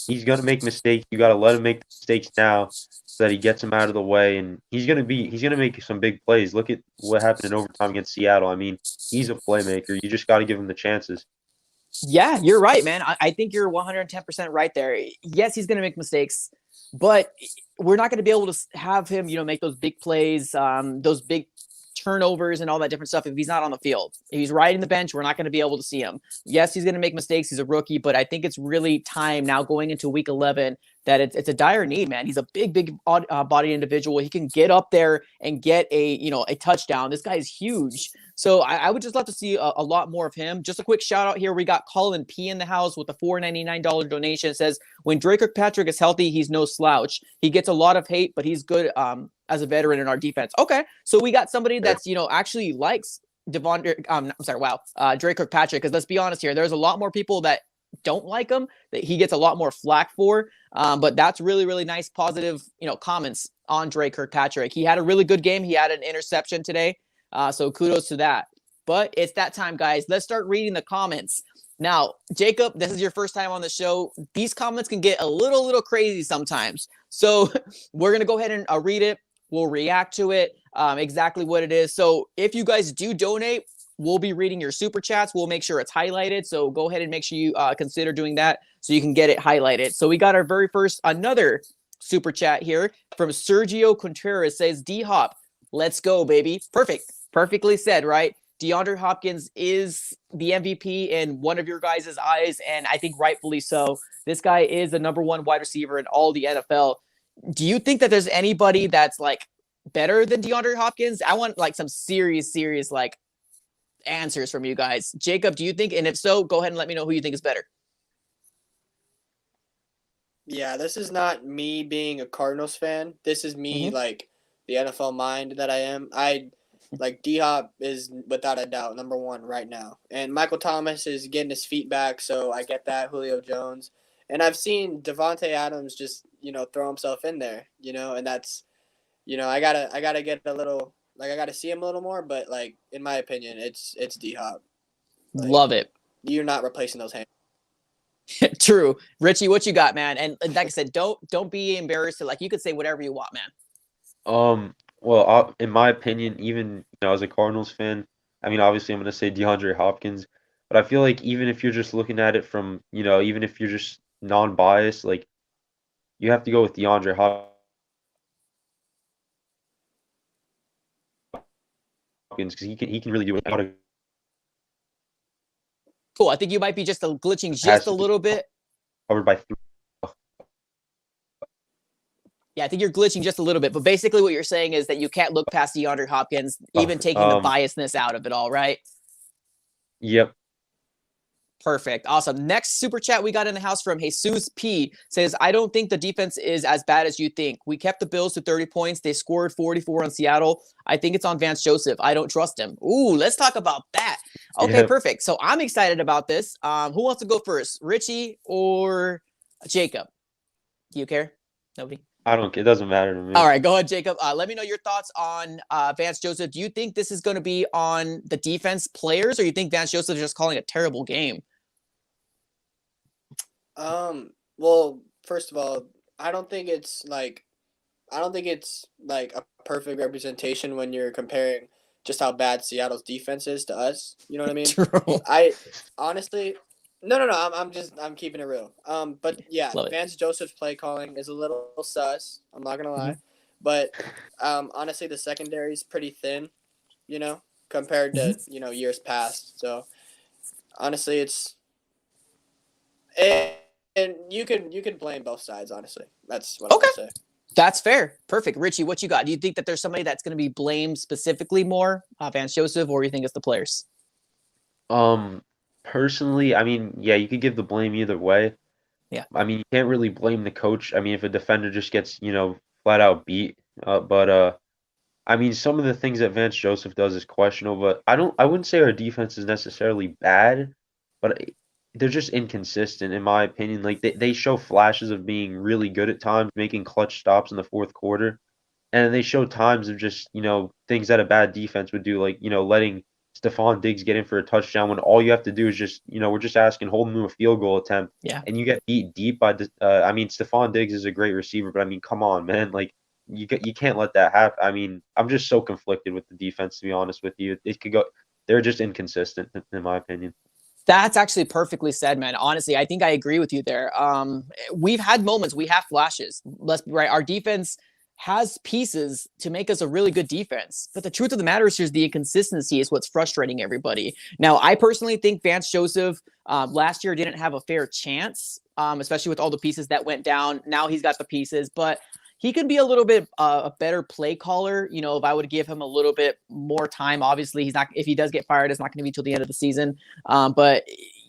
He's going to make mistakes. You got to let him make mistakes now so that he gets them out of the way. And he's going to make some big plays. Look at what happened in overtime against Seattle. I mean, he's a playmaker. You just got to give him the chances. Yeah, you're right, man. I think you're 110% right there. Yes, he's going to make mistakes, but we're not going to be able to have him, make those big plays, those big turnovers and all that different stuff if he's not on the field. If he's riding the bench, we're not going to be able to see him. Yes, he's going to make mistakes. He's a rookie, but I think it's really time now going into week 11 that it's a dire need, man. He's a big body individual. He can get up there and get a touchdown. This guy is huge. So I would just love to see a lot more of him. Just a quick shout out here. We got Colin P in the house with a $4.99 donation. It says, when Drake Kirkpatrick is healthy, he's no slouch. He gets a lot of hate, but he's good as a veteran in our defense. Okay. So we got somebody that's, actually likes Drake Kirkpatrick, because let's be honest here, there's a lot more people that don't like him, that he gets a lot more flack for, but that's really nice, positive comments on Drake Kirkpatrick. He had a really good game. He had an interception today, so kudos to that. But it's that time, guys. Let's start reading the comments now. Jacob, this is your first time on the show. These comments can get a little crazy sometimes, so we're gonna go ahead and read it. We'll react to it, exactly what it is. So if you guys do donate, we'll be reading your super chats. We'll make sure it's highlighted. So go ahead and make sure you consider doing that so you can get it highlighted. So we got our very first, another super chat here from Sergio Contreras. Says, D-Hop, let's go, baby. Perfect. Perfectly said, right? DeAndre Hopkins is the MVP in one of your guys' eyes, and I think rightfully so. This guy is the number one wide receiver in all the NFL. Do you think that there's anybody that's like better than DeAndre Hopkins? I want like some serious like answers from you guys. Jacob, do you think? And if so, go ahead and let me know who you think is better. Yeah, this is not me being a Cardinals fan. This is me like the NFL mind that I am. I like D-Hop is without a doubt number one right now. And Michael Thomas is getting his feet back, so I get that. Julio Jones. And I've seen Devontae Adams just, throw himself in there, and that's, I gotta get a little, like, I gotta see him a little more, but like, in my opinion, it's D-Hop. Like, love it. You're not replacing those hands. True. Richie, what you got, man? And like I said, don't be embarrassed. You could say whatever you want, man. Well, in my opinion, even, as a Cardinals fan, I mean, obviously I'm going to say DeAndre Hopkins, but I feel like even if you're just looking at it from, even if you're just non-biased, like, you have to go with DeAndre Hopkins because he can really do it. Cool. I think you might be just glitching just a little bit. Covered by three. Yeah, I think you're glitching just a little bit. But basically what you're saying is that you can't look past DeAndre Hopkins, even taking the biasness out of it all, right? Yep. Perfect. Awesome. Next super chat we got in the house from Jesus P. Says, I don't think the defense is as bad as you think. We kept the Bills to 30 points. They scored 44 on Seattle. I think it's on Vance Joseph. I don't trust him. Ooh, let's talk about that. Okay, perfect. So I'm excited about this. Who wants to go first? Richie or Jacob? Do you care? Nobody? I don't care. It doesn't matter to me. All right, go ahead, Jacob. Let me know your thoughts on Vance Joseph. Do you think this is going to be on the defense players, or you think Vance Joseph is just calling a terrible game? Well, first of all, I don't think it's like a perfect representation when you're comparing just how bad Seattle's defense is to us. You know what I mean? True. I honestly, no. I'm keeping it real. But yeah, Vance Joseph's play calling is a little sus. I'm not gonna lie, but honestly, the secondary is pretty thin, compared to years past. So honestly, and you can blame both sides. Honestly, that's what I'm gonna say. That's fair. Perfect. Richie, what you got? Do you think that there's somebody that's going to be blamed specifically more, Vance Joseph, or you think it's the players? Personally, I mean, yeah, you could give the blame either way. Yeah. I mean, you can't really blame the coach. I mean, if a defender just gets, flat out beat. But I mean, some of the things that Vance Joseph does is questionable, but I wouldn't say our defense is necessarily bad, but they're just inconsistent, in my opinion. Like, they show flashes of being really good at times, making clutch stops in the fourth quarter. And they show times of just, things that a bad defense would do, like, letting Stephon Diggs get in for a touchdown when all you have to do is just, we're just asking, hold him to a field goal attempt. Yeah. And you get beat deep by I mean, Stephon Diggs is a great receiver, but I mean, come on, man. Like, you can't let that happen. I mean, I'm just so conflicted with the defense, to be honest with you. It could go, they're just inconsistent, in my opinion. That's actually perfectly said, man. Honestly, I think I agree with you there. We've had moments, we have flashes. Let's be right. Our defense has pieces to make us a really good defense. But the truth of the matter is the inconsistency is what's frustrating everybody. Now, I personally think Vance Joseph last year didn't have a fair chance, especially with all the pieces that went down. Now he's got the pieces, but he could be a little bit a better play caller. You know, if I would give him a little bit more time, obviously he's not, if he does get fired, it's not going to be till the end of the season. But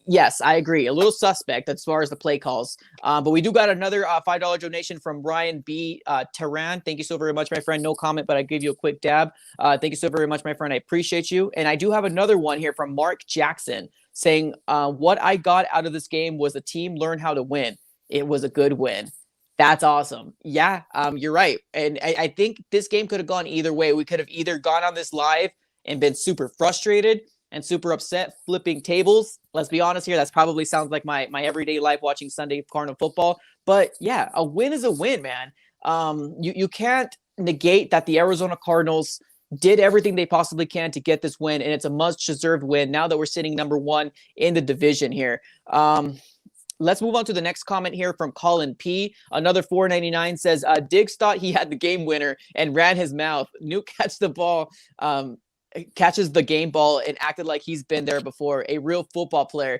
yes, I agree. A little suspect as far as the play calls. But we do got another $5 donation from Brian B. Tehran. Thank you so very much, my friend. No comment, but I gave you a quick dab. Thank you so very much, my friend. I appreciate you. And I do have another one here from Mark Jackson saying, what I got out of this game was the team learned how to win. It was a good win. That's awesome. Yeah, you're right. And I think this game could have gone either way. We could have either gone on this live and been super frustrated and super upset, flipping tables. Let's be honest here. That's probably sounds like my everyday life watching Sunday Cardinal football. But yeah, a win is a win, man. You can't negate that the Arizona Cardinals did everything they possibly can to get this win, and it's a much-deserved win now that we're sitting number 1 in the division here. Let's move on to the next comment here from Colin P. Another $4.99 says, Diggs thought he had the game winner and ran his mouth. Nuke catch the ball, catches the game ball and acted like he's been there before. A real football player.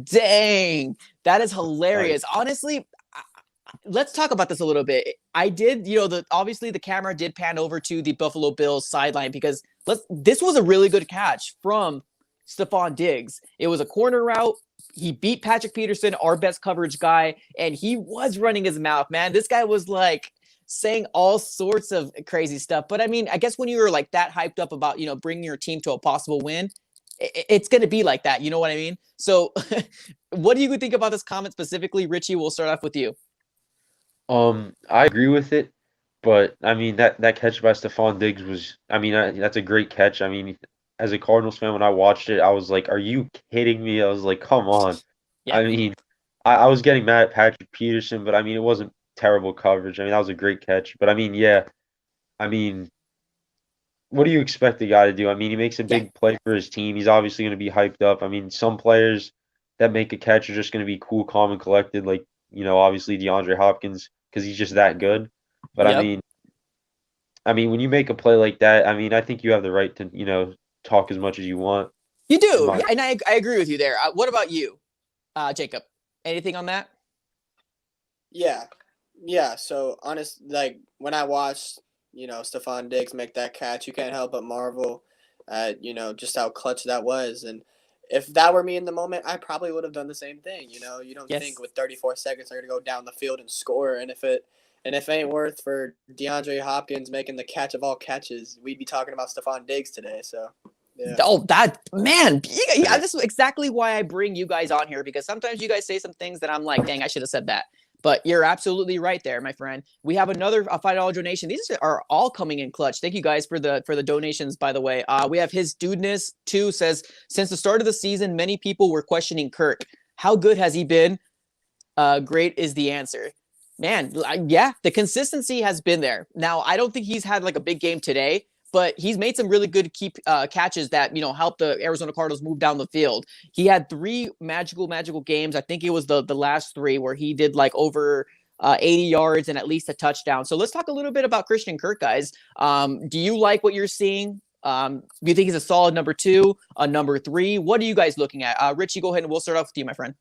Dang, that is hilarious. Right. Honestly, let's talk about this a little bit. I did, obviously the camera did pan over to the Buffalo Bills sideline because this was a really good catch from Stephon Diggs. It was a corner route. He beat Patrick Peterson, our best coverage guy, and he was running his mouth, man. This guy was like saying all sorts of crazy stuff. But I mean, I guess when you were like that hyped up about, bringing your team to a possible win, it's going to be like that. You know what I mean? So what do you think about this comment specifically? Richie, we'll start off with you. I agree with it, but I mean, that catch by Stephon Diggs was, that's a great catch. I mean, as a Cardinals fan, when I watched it, I was like, are you kidding me? I was like, come on. Yeah. I mean, I was getting mad at Patrick Peterson, but I mean, it wasn't terrible coverage. I mean, that was a great catch. But I mean, yeah. I mean, what do you expect the guy to do? I mean, he makes a big play for his team. He's obviously going to be hyped up. I mean, some players that make a catch are just going to be cool, calm, and collected, like, obviously DeAndre Hopkins, because he's just that good. But I mean, when you make a play like that, I mean, I think you have the right to, talk as much as you want. You do, and I agree with you there. What about you, Jacob? Anything on that? Yeah. So honest, like when I watched, Stephon Diggs make that catch, you can't help but marvel at just how clutch that was. And if that were me in the moment, I probably would have done the same thing. You don't think with 34 seconds they're gonna go down the field and score, and if it ain't worth for DeAndre Hopkins making the catch of all catches, we'd be talking about Stephon Diggs today. So, yeah. Oh, that man, yeah, this is exactly why I bring you guys on here, because sometimes you guys say some things that I'm like, dang, I should have said that. But you're absolutely right there, my friend. We have another $5 donation. These are all coming in clutch. Thank you guys for the donations, by the way. We have his dudeness too says, since the start of the season, many people were questioning Kirk. How good has he been? Great is the answer. Man, yeah, the consistency has been there. Now, I don't think he's had like a big game today, but he's made some really good catches that, helped the Arizona Cardinals move down the field. He had 3 magical games. I think it was the last 3 where he did like over 80 yards and at least a touchdown. So let's talk a little bit about Christian Kirk, guys. Do you like what you're seeing? Do you think he's a solid number 2, a number 3? What are you guys looking at? Richie, go ahead and we'll start off with you, my friend.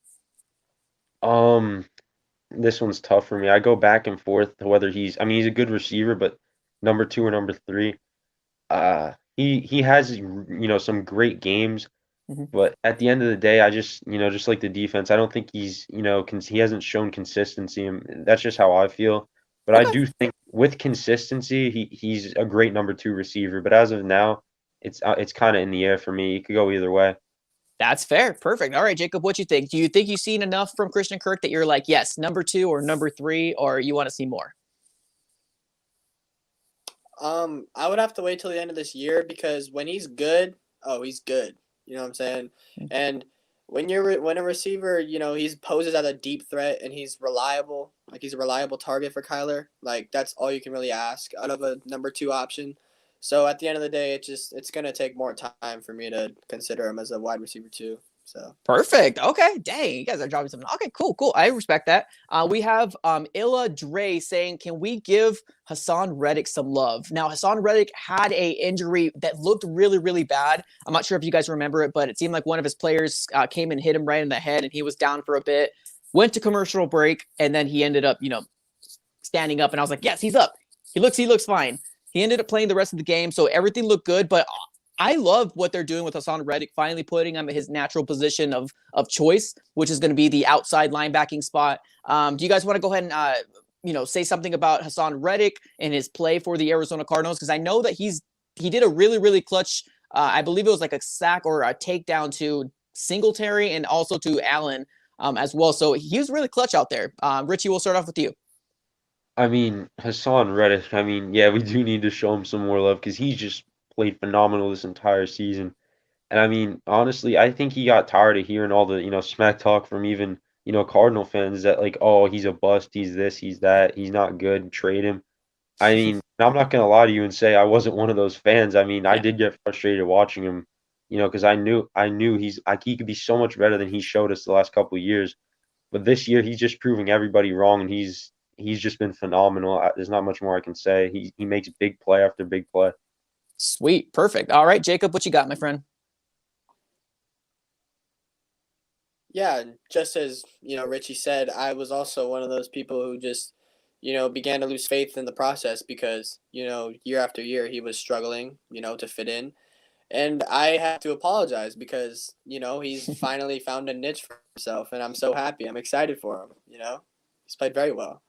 This one's tough for me. I go back and forth to whether he's a good receiver, but number 2 or number 3. He has some great games, but at the end of the day, I just just like the defense, I don't think he's he hasn't shown consistency, and that's just how I feel. But okay. I do think with consistency, he's a great number 2 receiver. But as of now, it's kind of in the air for me. It could go either way. That's fair. Perfect. All right, Jacob, what you think? Do you think you've seen enough from Christian Kirk that you're like, yes, number 2 or number 3, or you want to see more? I would have to wait till the end of this year, because when he's good, he's good. You know what I'm saying? And when a receiver, he poses as a deep threat and he's reliable, like he's a reliable target for Kyler, like that's all you can really ask out of a number 2 option. So at the end of the day, it's going to take more time for me to consider him as a wide receiver 2. So Perfect. Okay. Dang, you guys are dropping something. Okay, cool. I respect that. We have Illa Dre saying, can we give Hassan Reddick some love? Now, Hassan Reddick had a injury that looked really, really bad. I'm not sure if you guys remember it, but it seemed like one of his players came and hit him right in the head, and he was down for a bit, went to commercial break, and then he ended up, standing up, and I was like, yes, he's up. He looks fine. He ended up playing the rest of the game, so everything looked good, but I love what they're doing with Hassan Reddick, finally putting him in his natural position of choice, which is going to be the outside linebacking spot. Do you guys want to go ahead and say something about Hassan Reddick and his play for the Arizona Cardinals? Because I know that he did a really, really clutch. I believe it was like a sack or a takedown to Singletary and also to Allen as well. So he was really clutch out there. Richie, we'll start off with you. I mean, Hassan Reddick, I mean, yeah, we do need to show him some more love because he's just played phenomenal this entire season. And I mean, honestly, I think he got tired of hearing all the, smack talk from even, Cardinal fans that like, oh, he's a bust, he's this, he's that, he's not good, trade him. I mean, I'm not gonna lie to you and say I wasn't one of those fans. I mean, I Yeah. did get frustrated watching him, because I knew he could be so much better than he showed us the last couple of years. But this year, he's just proving everybody wrong, and he's just been phenomenal. There's not much more I can say. He makes big play after big play. Sweet. Perfect. All right, Jacob, what you got, my friend? yeah, just as Richie said, I was also one of those people who just began to lose faith in the process because year after year he was struggling to fit in. And I have to apologize because, he's finally found a niche for himself, and I'm so happy. I'm excited for him. He's played very well.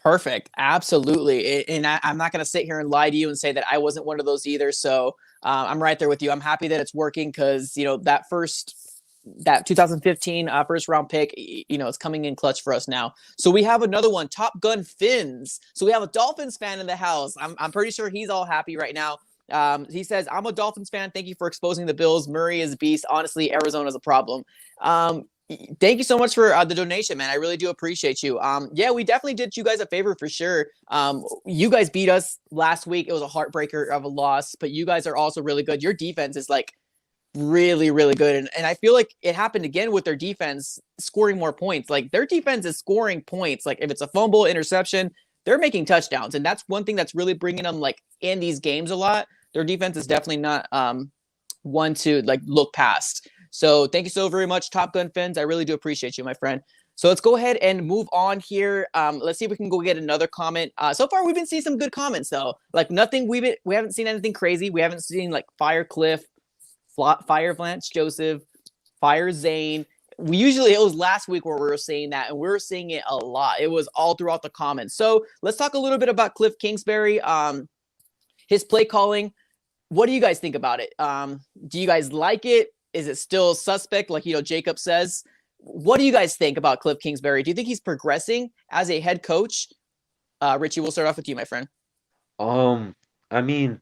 Perfect. Absolutely. And I'm not going to sit here and lie to you and say that I wasn't one of those either. So I'm right there with you. I'm happy that it's working because, that 2015 first round pick, it's coming in clutch for us now. So we have another one, Top Gun Fins. So we have a Dolphins fan in the house. I'm pretty sure he's all happy right now. He says, I'm a Dolphins fan. Thank you for exposing the Bills. Murray is a beast. Honestly, Arizona's a problem. Thank you so much for the donation, man. I really do appreciate you. Yeah, we definitely did you guys a favor for sure. You guys beat us last week. It was a heartbreaker of a loss, but you guys are also really good. Your defense is like really, really good. And I feel like it happened again with their defense scoring more points. Like their defense is scoring points. Like if it's a fumble, interception, they're making touchdowns. And that's one thing that's really bringing them like in these games a lot. Their defense is definitely not one to like look past. So thank you so very much, Top Gun Fins. I really do appreciate you, my friend. So let's go ahead and move on here. Let's see if we can go get another comment. So far, we've been seeing some good comments though. Like nothing, we haven't seen anything crazy. We haven't seen like Fire Cliff, Fire Vance Joseph, Fire Zane. It was last week where we were saying that, and we were seeing it a lot. It was all throughout the comments. So let's talk a little bit about Cliff Kingsbury. His play calling. What do you guys think about it? Do you guys like it? Is it still suspect, like Jacob says? What do you guys think about Cliff Kingsbury? Do you think he's progressing as a head coach? Richie, we'll start off with you, my friend. I mean,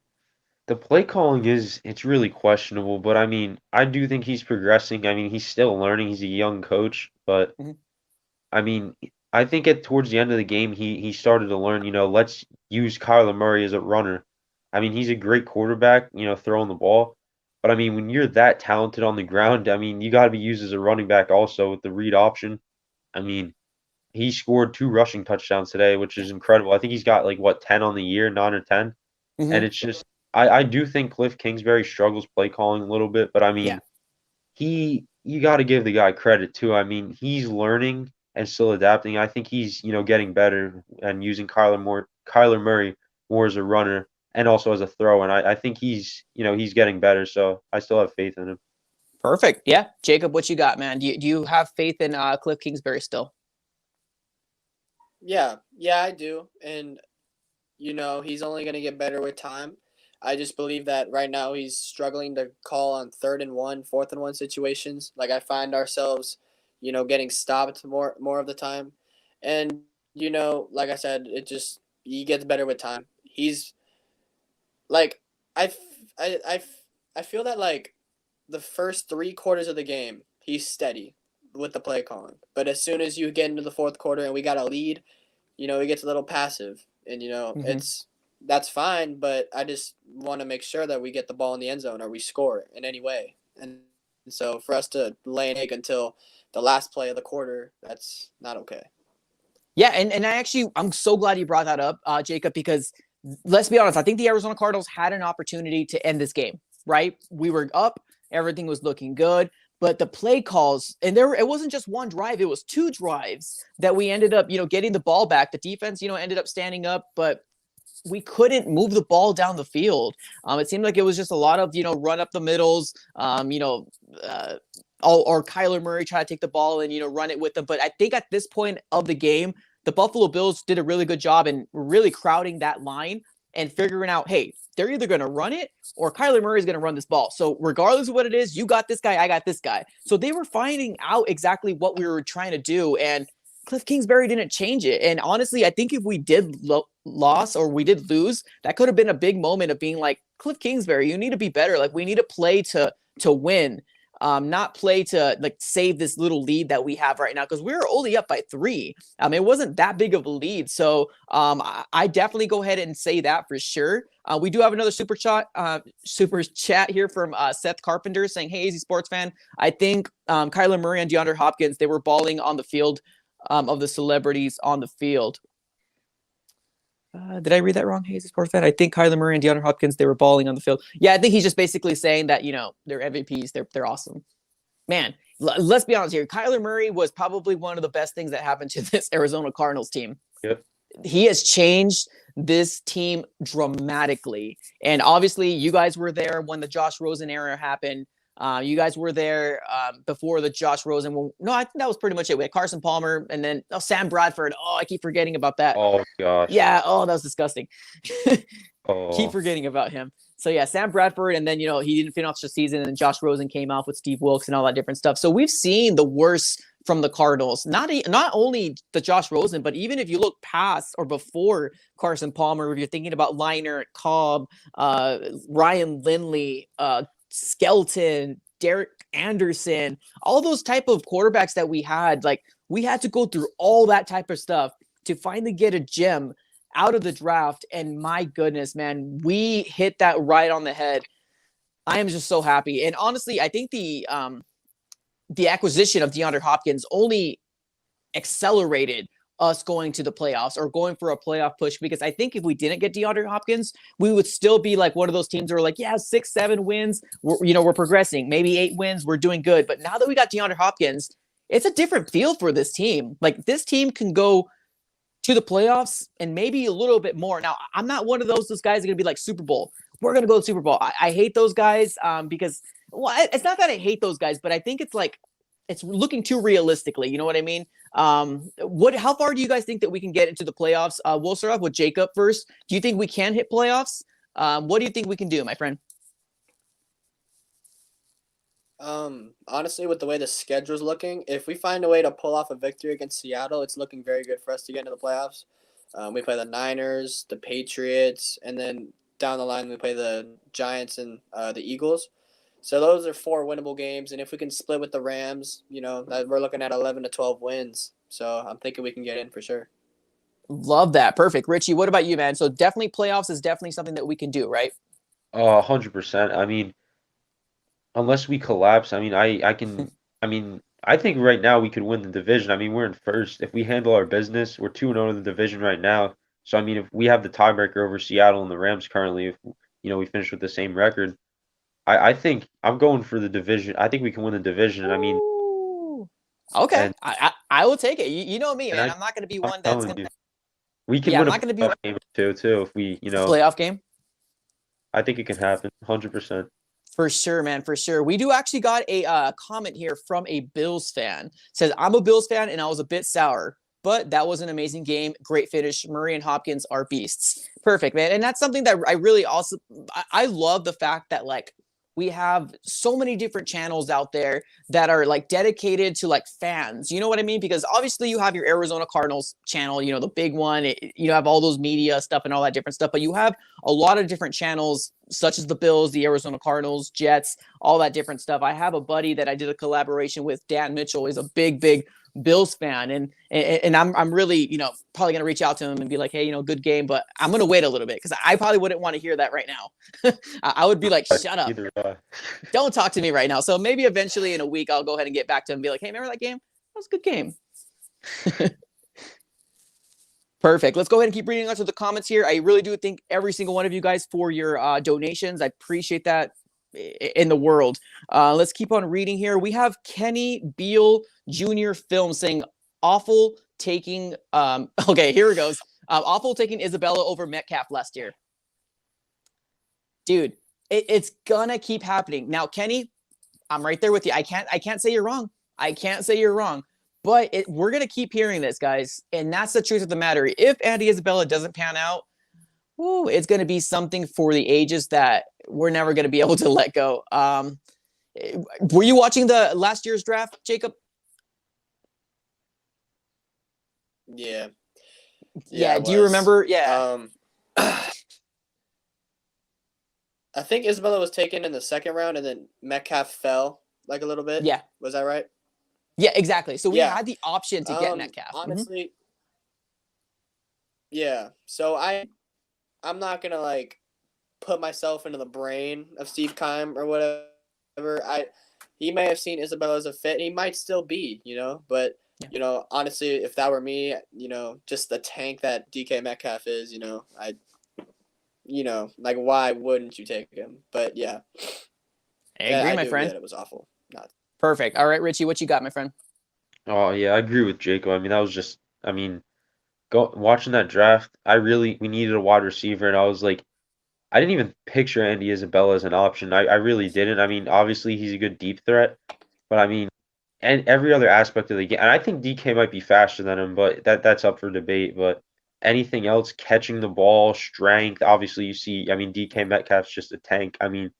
the play calling it's really questionable, but I mean, I do think he's progressing. I mean, he's still learning. He's a young coach, but I mean, I think towards the end of the game, he started to learn. Let's use Kyler Murray as a runner. I mean, he's a great quarterback. Throwing the ball. But I mean, when you're that talented on the ground, I mean, you got to be used as a running back also with the read option. I mean, he scored 2 rushing touchdowns today, which is incredible. I think he's got like 10 on the year, 9 or 10. And it's just I do think Cliff Kingsbury struggles play calling a little bit, but I mean, you got to give the guy credit too. I mean, he's learning and still adapting. I think he's, getting better and using Kyler Murray more as a runner and also as a throw. And I think he's getting better. So I still have faith in him. Perfect. Yeah. Jacob, what you got, man? Do you have faith in Cliff Kingsbury still? Yeah, I do. And, he's only going to get better with time. I just believe that right now he's struggling to call on 3rd and 1, 4th and 1 situations. Like I find ourselves, getting stopped more of the time. And, like I said, he gets better with time. He's like, I feel that like the first 3 quarters of the game, he's steady with the play calling. But as soon as you get into the 4th quarter and we got a lead, he gets a little passive. And, that's fine, but I just want to make sure that we get the ball in the end zone or we score in any way. And So for us to lay an egg until the last play of the quarter, that's not okay. Yeah, and I'm so glad you brought that up, Jacob, because let's be honest, I think the Arizona Cardinals had an opportunity to end this game, right? We were up, everything was looking good, but the play calls, and it wasn't just one drive, it was 2 drives that we ended up, getting the ball back. The defense, ended up standing up, but we couldn't move the ball down the field. It seemed like it was just a lot of, run up the middles, or Kyler Murray try to take the ball and, run it with them. But I think at this point of the game, the Buffalo Bills did a really good job in really crowding that line and figuring out, hey, they're either going to run it or Kyler Murray is going to run this ball. So regardless of what it is, you got this guy, I got this guy. So they were finding out exactly what we were trying to do. And Cliff Kingsbury didn't change it. And honestly, I think if we did lose, that could have been a big moment of being like, Cliff Kingsbury, you need to be better. Like, we need to play to win, not play to like save this little lead that we have right now, because we're only up by 3. It wasn't that big of a lead. So I definitely go ahead and say that for sure. We do have another super chat here from Seth Carpenter saying, hey, AZ Sports fan, I think Kyler Murray and DeAndre Hopkins, they were balling on the field of the celebrities on the field. Did I read that wrong? Hey, is sports fan? I think Kyler Murray and DeAndre Hopkins, they were balling on the field. Yeah, I think he's just basically saying that, they're MVPs. They're awesome. Man, let's be honest here. Kyler Murray was probably one of the best things that happened to this Arizona Cardinals team. Yep. He has changed this team dramatically. And obviously, you guys were there when the Josh Rosen era happened. You guys were there before the Josh Rosen. Well, no, I think that was pretty much it. We had Carson Palmer and then Sam Bradford. Oh, I keep forgetting about that. Oh, gosh. Yeah. Oh, that was disgusting. Oh. Keep forgetting about him. So, yeah, Sam Bradford. And then, he didn't finish the season. And then Josh Rosen came off with Steve Wilkes and all that different stuff. So we've seen the worst from the Cardinals. Not only the Josh Rosen, but even if you look past or before Carson Palmer, if you're thinking about Leinart, Cobb, Ryan Lindley, Skelton, Derek Anderson, all those type of quarterbacks that we had, like, we had to go through all that type of stuff to finally get a gem out of the draft. And my goodness, man, we hit that right on the head. I am just so happy. And honestly, I think the acquisition of DeAndre Hopkins only accelerated us going to the playoffs or going for a playoff push, because I think if we didn't get DeAndre Hopkins, we would still be like one of those teams that were like, yeah, 6-7 wins, we're progressing, maybe 8 wins, we're doing good. But now that we got DeAndre Hopkins, it's a different feel for this team. Like, this team can go to the playoffs and maybe a little bit more. Now, I'm not one of those guys that are going to be like Super Bowl. We're going to go to Super Bowl. I hate those guys because, well, it's not that I hate those guys, but I think it's like, it's looking too realistically. You know what I mean? How far do you guys think that we can get into the playoffs? We'll start off with Jacob first. Do you think we can hit playoffs? What do you think we can do, my friend? Honestly, with the way the schedule's looking, if we find a way to pull off a victory against Seattle, it's looking very good for us to get into the playoffs. We play the Niners, the Patriots, and then down the line we play the Giants and the Eagles. So those are 4 winnable games, and if we can split with the Rams, we're looking at 11 to 12 wins. So I'm thinking we can get in for sure. Love that. Perfect. Richie, what about you, man? So definitely playoffs is definitely something that we can do, right? 100%. I mean, unless we collapse, I mean, I can. I mean, I think right now we could win the division. I mean, we're in first. If we handle our business, we're 2-0 in the division right now. So I mean, if we have the tiebreaker over Seattle and the Rams currently, if we finish with the same record, I think I'm going for the division. I think we can win the division. I mean, okay, I will take it. You know me, man. I'm not going to be one that's going to. We can win a playoff game too if we, playoff game. I think it can happen, 100%. For sure, man. For sure. We do actually got a comment here from a Bills fan. It says, I'm a Bills fan and I was a bit sour, but that was an amazing game. Great finish. Murray and Hopkins are beasts. Perfect, man. And that's something that I really also, I love the fact that, like, we have so many different channels out there that are like dedicated to like fans. You know what I mean? Because obviously you have your Arizona Cardinals channel, the big one, you have all those media stuff and all that different stuff, but you have a lot of different channels such as the Bills, the Arizona Cardinals, Jets, all that different stuff. I have a buddy that I did a collaboration with, Dan Mitchell, is a big Bills fan, and I'm really, probably gonna reach out to him and be like, hey, good game, but I'm gonna wait a little bit because I probably wouldn't want to hear that right now. I would be like, shut up, don't talk to me right now. So maybe eventually in a week I'll go ahead and get back to him and be like, hey, remember that game? That was a good game. Perfect. Let's go ahead and keep reading on to the comments here. I really do thank every single one of you guys for your donations. I appreciate that in the world. Let's keep on reading here. We have Kenny Beal Jr. Film saying awful taking okay, here it goes. Awful taking Isabella over Metcalf last year. Dude, it's gonna keep happening. Now, Kenny, I'm right there with you. I can't say you're wrong. I can't say you're wrong. But we're going to keep hearing this, guys. And that's the truth of the matter. If Andy Isabella doesn't pan out, it's going to be something for the ages that we're never going to be able to let go. Were you watching the last year's draft, Jacob? Yeah. Yeah. Do you remember? Yeah. I think Isabella was taken in the second round, and then Metcalf fell like a little bit. Yeah. Was that right? Yeah, exactly. So we had the option to get Metcalf. Honestly, yeah. So I'm not gonna put myself into the brain of Steve Keim or whatever. He may have seen Isabella as a fit. He might still be, But honestly, if that were me, just the tank that DK Metcalf is, why wouldn't you take him? But yeah, I agree, my friend. It was awful. Perfect. All right, Richie, what you got, my friend? Oh yeah, I agree with Jacob. I mean, that was just, watching that draft. We needed a wide receiver, and I was like, I didn't even picture Andy Isabella as an option. I really didn't. I mean, obviously he's a good deep threat, but I mean, and every other aspect of the game, and I think DK might be faster than him, but that's up for debate. But anything else, catching the ball, strength, obviously you see. I mean, DK Metcalf's just a tank. I mean,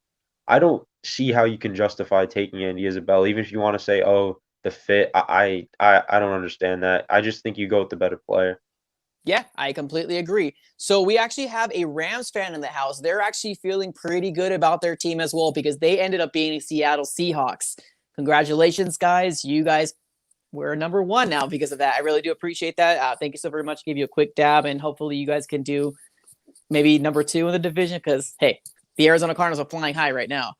I don't see how you can justify taking Andy Isabella, even if you want to say, oh, the fit. I don't understand that. I just think you go with the better player. Yeah, I completely agree. So we actually have a Rams fan in the house. They're actually feeling pretty good about their team as well because they ended up being Seattle Seahawks. Congratulations, guys. You guys were number one now because of that. I really do appreciate that. Thank you so very much. Give you a quick dab, and hopefully you guys can do maybe number 2 in the division because, hey, the Arizona Cardinals are flying high right now.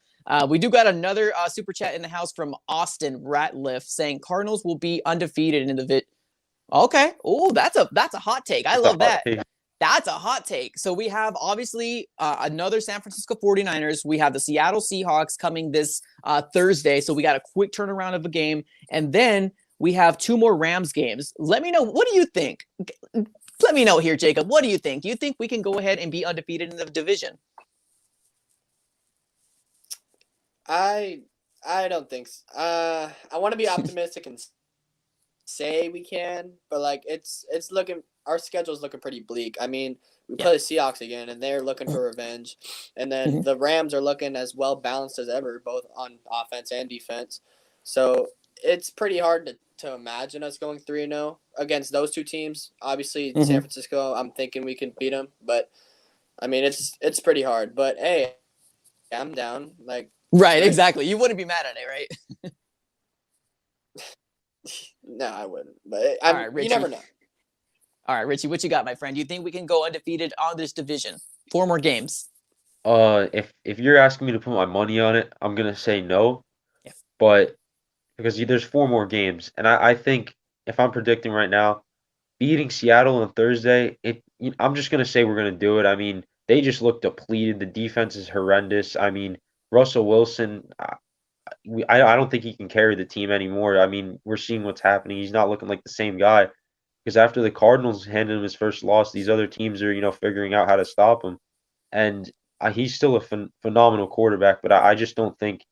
We do got another super chat in the house from Austin Ratliff saying Cardinals will be undefeated in the Okay. Oh, that's a hot take. I love that. That's a hot take. So we have obviously another San Francisco 49ers. We have the Seattle Seahawks coming this Thursday. So we got a quick turnaround of a game. And then we have 2 more Rams games. Let me know. What do you think? Let me know here, Jacob. What do you think? Do you think we can go ahead and be undefeated in the division? I don't think so. I want to be optimistic and say we can, but it's looking, our schedule's looking pretty bleak. I mean, we play the Seahawks again, and they're looking for revenge, and then the Rams are looking as well balanced as ever, both on offense and defense. So it's pretty hard to imagine us going 3-0 against those two teams. Obviously, San Francisco, I'm thinking we can beat them, but I mean, it's pretty hard. But hey, I'm down. Right, exactly. You wouldn't be mad at it, right? No, I wouldn't. But you never know. All right, Richie, what you got, my friend? Do you think we can go undefeated on this division? 4 more games. If you're asking me to put my money on it, I'm gonna say no. Yeah. But because there's 4 more games, and I think if I'm predicting right now, beating Seattle on Thursday, I'm just gonna say we're gonna do it. I mean, they just look depleted. The defense is horrendous. I mean, Russell Wilson, I don't think he can carry the team anymore. I mean, we're seeing what's happening. He's not looking like the same guy. Because after the Cardinals handed him his first loss, these other teams are, figuring out how to stop him. And he's still a phenomenal quarterback, but I just don't think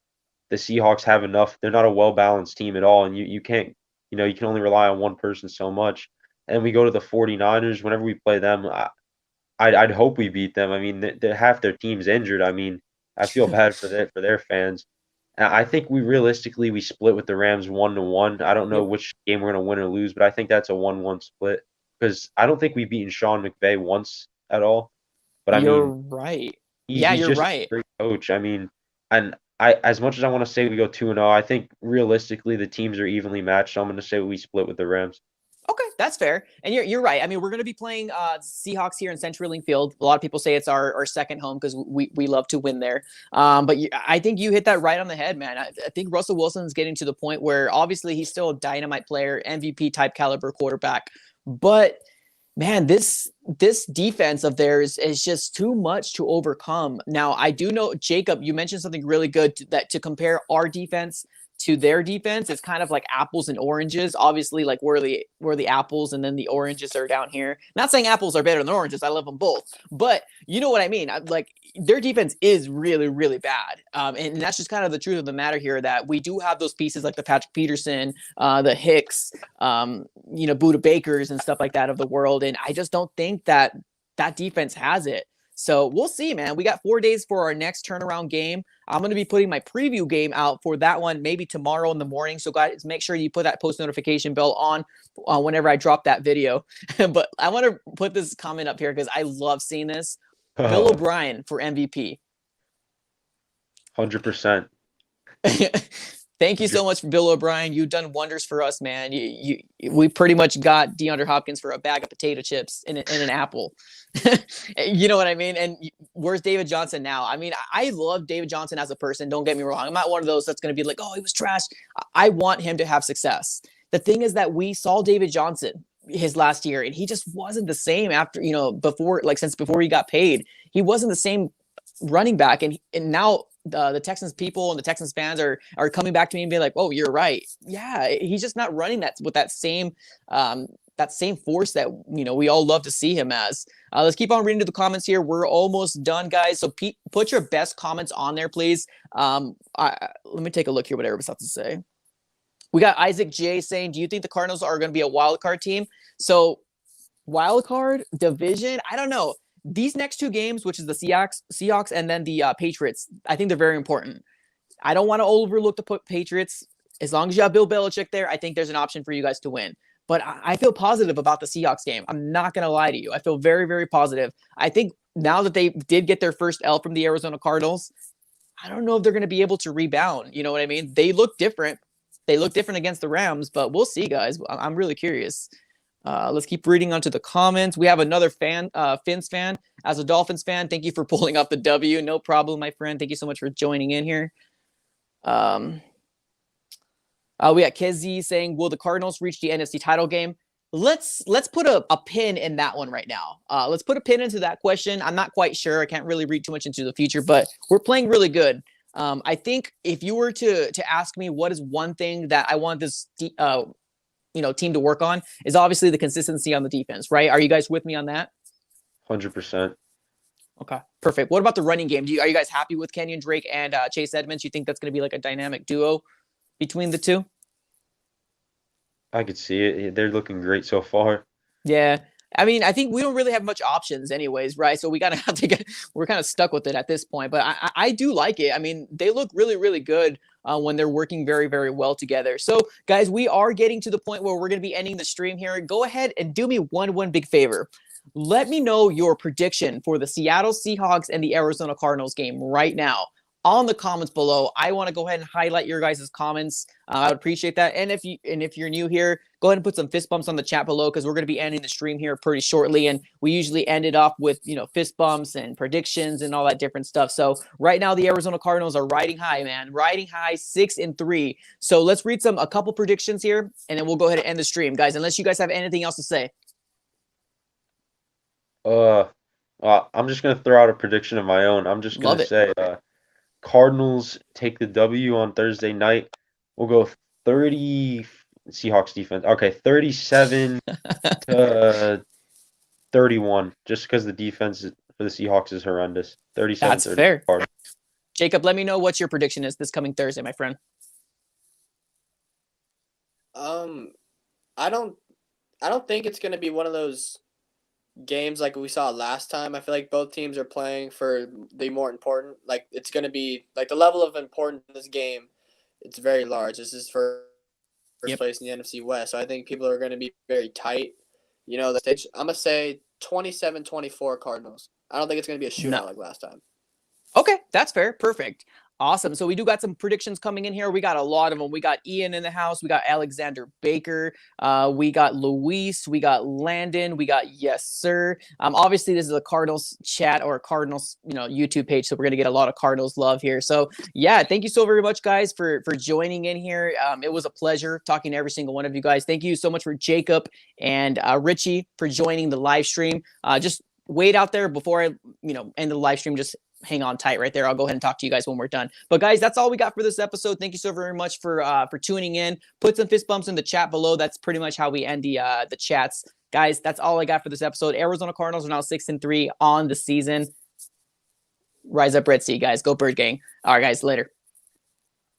the Seahawks have enough. They're not a well-balanced team at all, and you can't, you can only rely on one person so much. And we go to the 49ers. Whenever we play them, I'd hope we beat them. I mean, half their team's injured. I mean, I feel bad for their fans. And I think we split with the Rams 1-1. I don't know which game we're gonna win or lose, but I think that's a 1-1 split because I don't think we've beaten Sean McVay once at all. But You're right. Yeah, He's you're just a right. great coach. I mean, and I as much as I want to say we go 2-0, I think realistically the teams are evenly matched. So I'm going to say we split with the Rams. Okay, that's fair. And you're right. I mean, we're going to be playing Seahawks here in CenturyLink Field. A lot of people say it's our second home because we love to win there. But I think you hit that right on the head, man. I think Russell Wilson's getting to the point where obviously he's still a dynamite player, MVP type caliber quarterback. But man, this defense of theirs is just too much to overcome. Now, I do know, Jacob, you mentioned something really good to compare our defense to their defense. It's kind of like apples and oranges. Obviously, like we're the apples and then the oranges are down here. Not saying apples are better than oranges. I love them both. But you know what I mean? Like their defense is really, really bad. And that's just kind of the truth of the matter here, that we do have those pieces like the Patrick Peterson, the Hicks, Buda Bakers and stuff like that of the world. And I just don't think that defense has it. So we'll see, man. We got 4 days for our next turnaround game. I'm going to be putting my preview game out for that one maybe tomorrow in the morning. So guys, make sure you put that post notification bell on whenever I drop that video. But I want to put this comment up here because I love seeing this. Bill O'Brien for MVP. 100%. Thank you so much, Bill O'Brien. You've done wonders for us, man. We pretty much got DeAndre Hopkins for a bag of potato chips and an apple. You know what I mean? And where's David Johnson now? I mean, I love David Johnson as a person. Don't get me wrong. I'm not one of those that's going to be like, oh, he was trash. I want him to have success. The thing is that we saw David Johnson his last year, and he just wasn't the same after, since before he got paid. He wasn't the same running back. And now the Texans people and the Texans fans are coming back to me and being like, oh, you're right. Yeah, he's just not running that with that same force that, we all love to see him as. Let's keep on reading to the comments here. We're almost done, guys. So put your best comments on there, please. Let me take a look here, what everybody's about to say. We got Isaac J saying, do you think the Cardinals are going to be a wild card team? So wild card division, I don't know. These next two games, which is the Seahawks and then the Patriots, I think they're very important. I don't want to overlook the Patriots. As long as you have Bill Belichick there, I think there's an option for you guys to win. But I feel positive about the Seahawks game. I'm not going to lie to you. I feel very, very positive. I think now that they did get their first L from the Arizona Cardinals, I don't know if they're going to be able to rebound. You know what I mean? They look different. They look different against the Rams, but we'll see, guys. I'm really curious. Let's keep reading onto the comments. We have another fan, Finns fan. As a Dolphins fan, thank you for pulling up the W. No problem, my friend. Thank you so much for joining in here. We got Kizzy saying, will the Cardinals reach the NFC title game? Let's put a pin in that one right now. Let's put a pin into that question. I'm not quite sure. I can't really read too much into the future, but we're playing really good. I think if you were to ask me what is one thing that I want this team to work on, is obviously the consistency on the defense, right? Are you guys with me on that? 100%. Okay, perfect. What about the running game? Are you guys happy with Kenyon Drake and Chase Edmonds? You think that's going to be like a dynamic duo between the two? I could see it. They're looking great so far. Yeah. I mean, I think we don't really have much options anyways, right? So we we're kind of stuck with it at this point, but I do like it. I mean, they look really, really good when they're working very, very well together. So guys, we are getting to the point where we're going to be ending the stream here. Go ahead and do me one big favor. Let me know your prediction for the Seattle Seahawks and the Arizona Cardinals game right now on the comments below. I want to go ahead and highlight your guys' comments. I would appreciate that. And if you're new here, go ahead and put some fist bumps on the chat below, because we're going to be ending the stream here pretty shortly. And we usually end it off with, fist bumps and predictions and all that different stuff. So right now the Arizona Cardinals are riding high, man. Riding high, 6-3. So let's read a couple predictions here, and then we'll go ahead and end the stream, guys, unless you guys have anything else to say. I'm just going to throw out a prediction of my own. I'm just going to say Cardinals take the W on Thursday night. We'll go 30 Seahawks defense. Okay, 37 to 31, just because the defense for the Seahawks is horrendous. 37. That's fair. Cardinals. Jacob, let me know what your prediction is this coming Thursday, my friend. I don't think it's going to be one of those games like we saw last time. I feel like both teams are playing for the more important. Like, it's going to be like the level of importance in this game. It's very large. This is for first place in the NFC West. So I think people are going to be very tight. The stage. I'm going to say 27-24 Cardinals. I don't think it's going to be a shootout like last time. Okay, that's fair. Perfect. Awesome. So we do got some predictions coming in here. We got a lot of them. We got Ian in the house. We got Alexander Baker. We got Luis. We got Landon. We got Yes Sir. Obviously this is a Cardinals chat or Cardinals, YouTube page. So we're gonna get a lot of Cardinals love here. So yeah, thank you so very much, guys, for joining in here. It was a pleasure talking to every single one of you guys. Thank you so much for Jacob and Richie for joining the live stream. Just wait out there before I, end the live stream. Just hang on tight right there. I'll go ahead and talk to you guys when we're done. But guys, that's all we got for this episode. Thank you so very much for tuning in. Put some fist bumps in the chat below. That's pretty much how we end the chats. Guys, that's all I got for this episode. Arizona Cardinals are now 6-3 on the season. Rise up, Red Sea, guys. Go Bird Gang. All right, guys, later.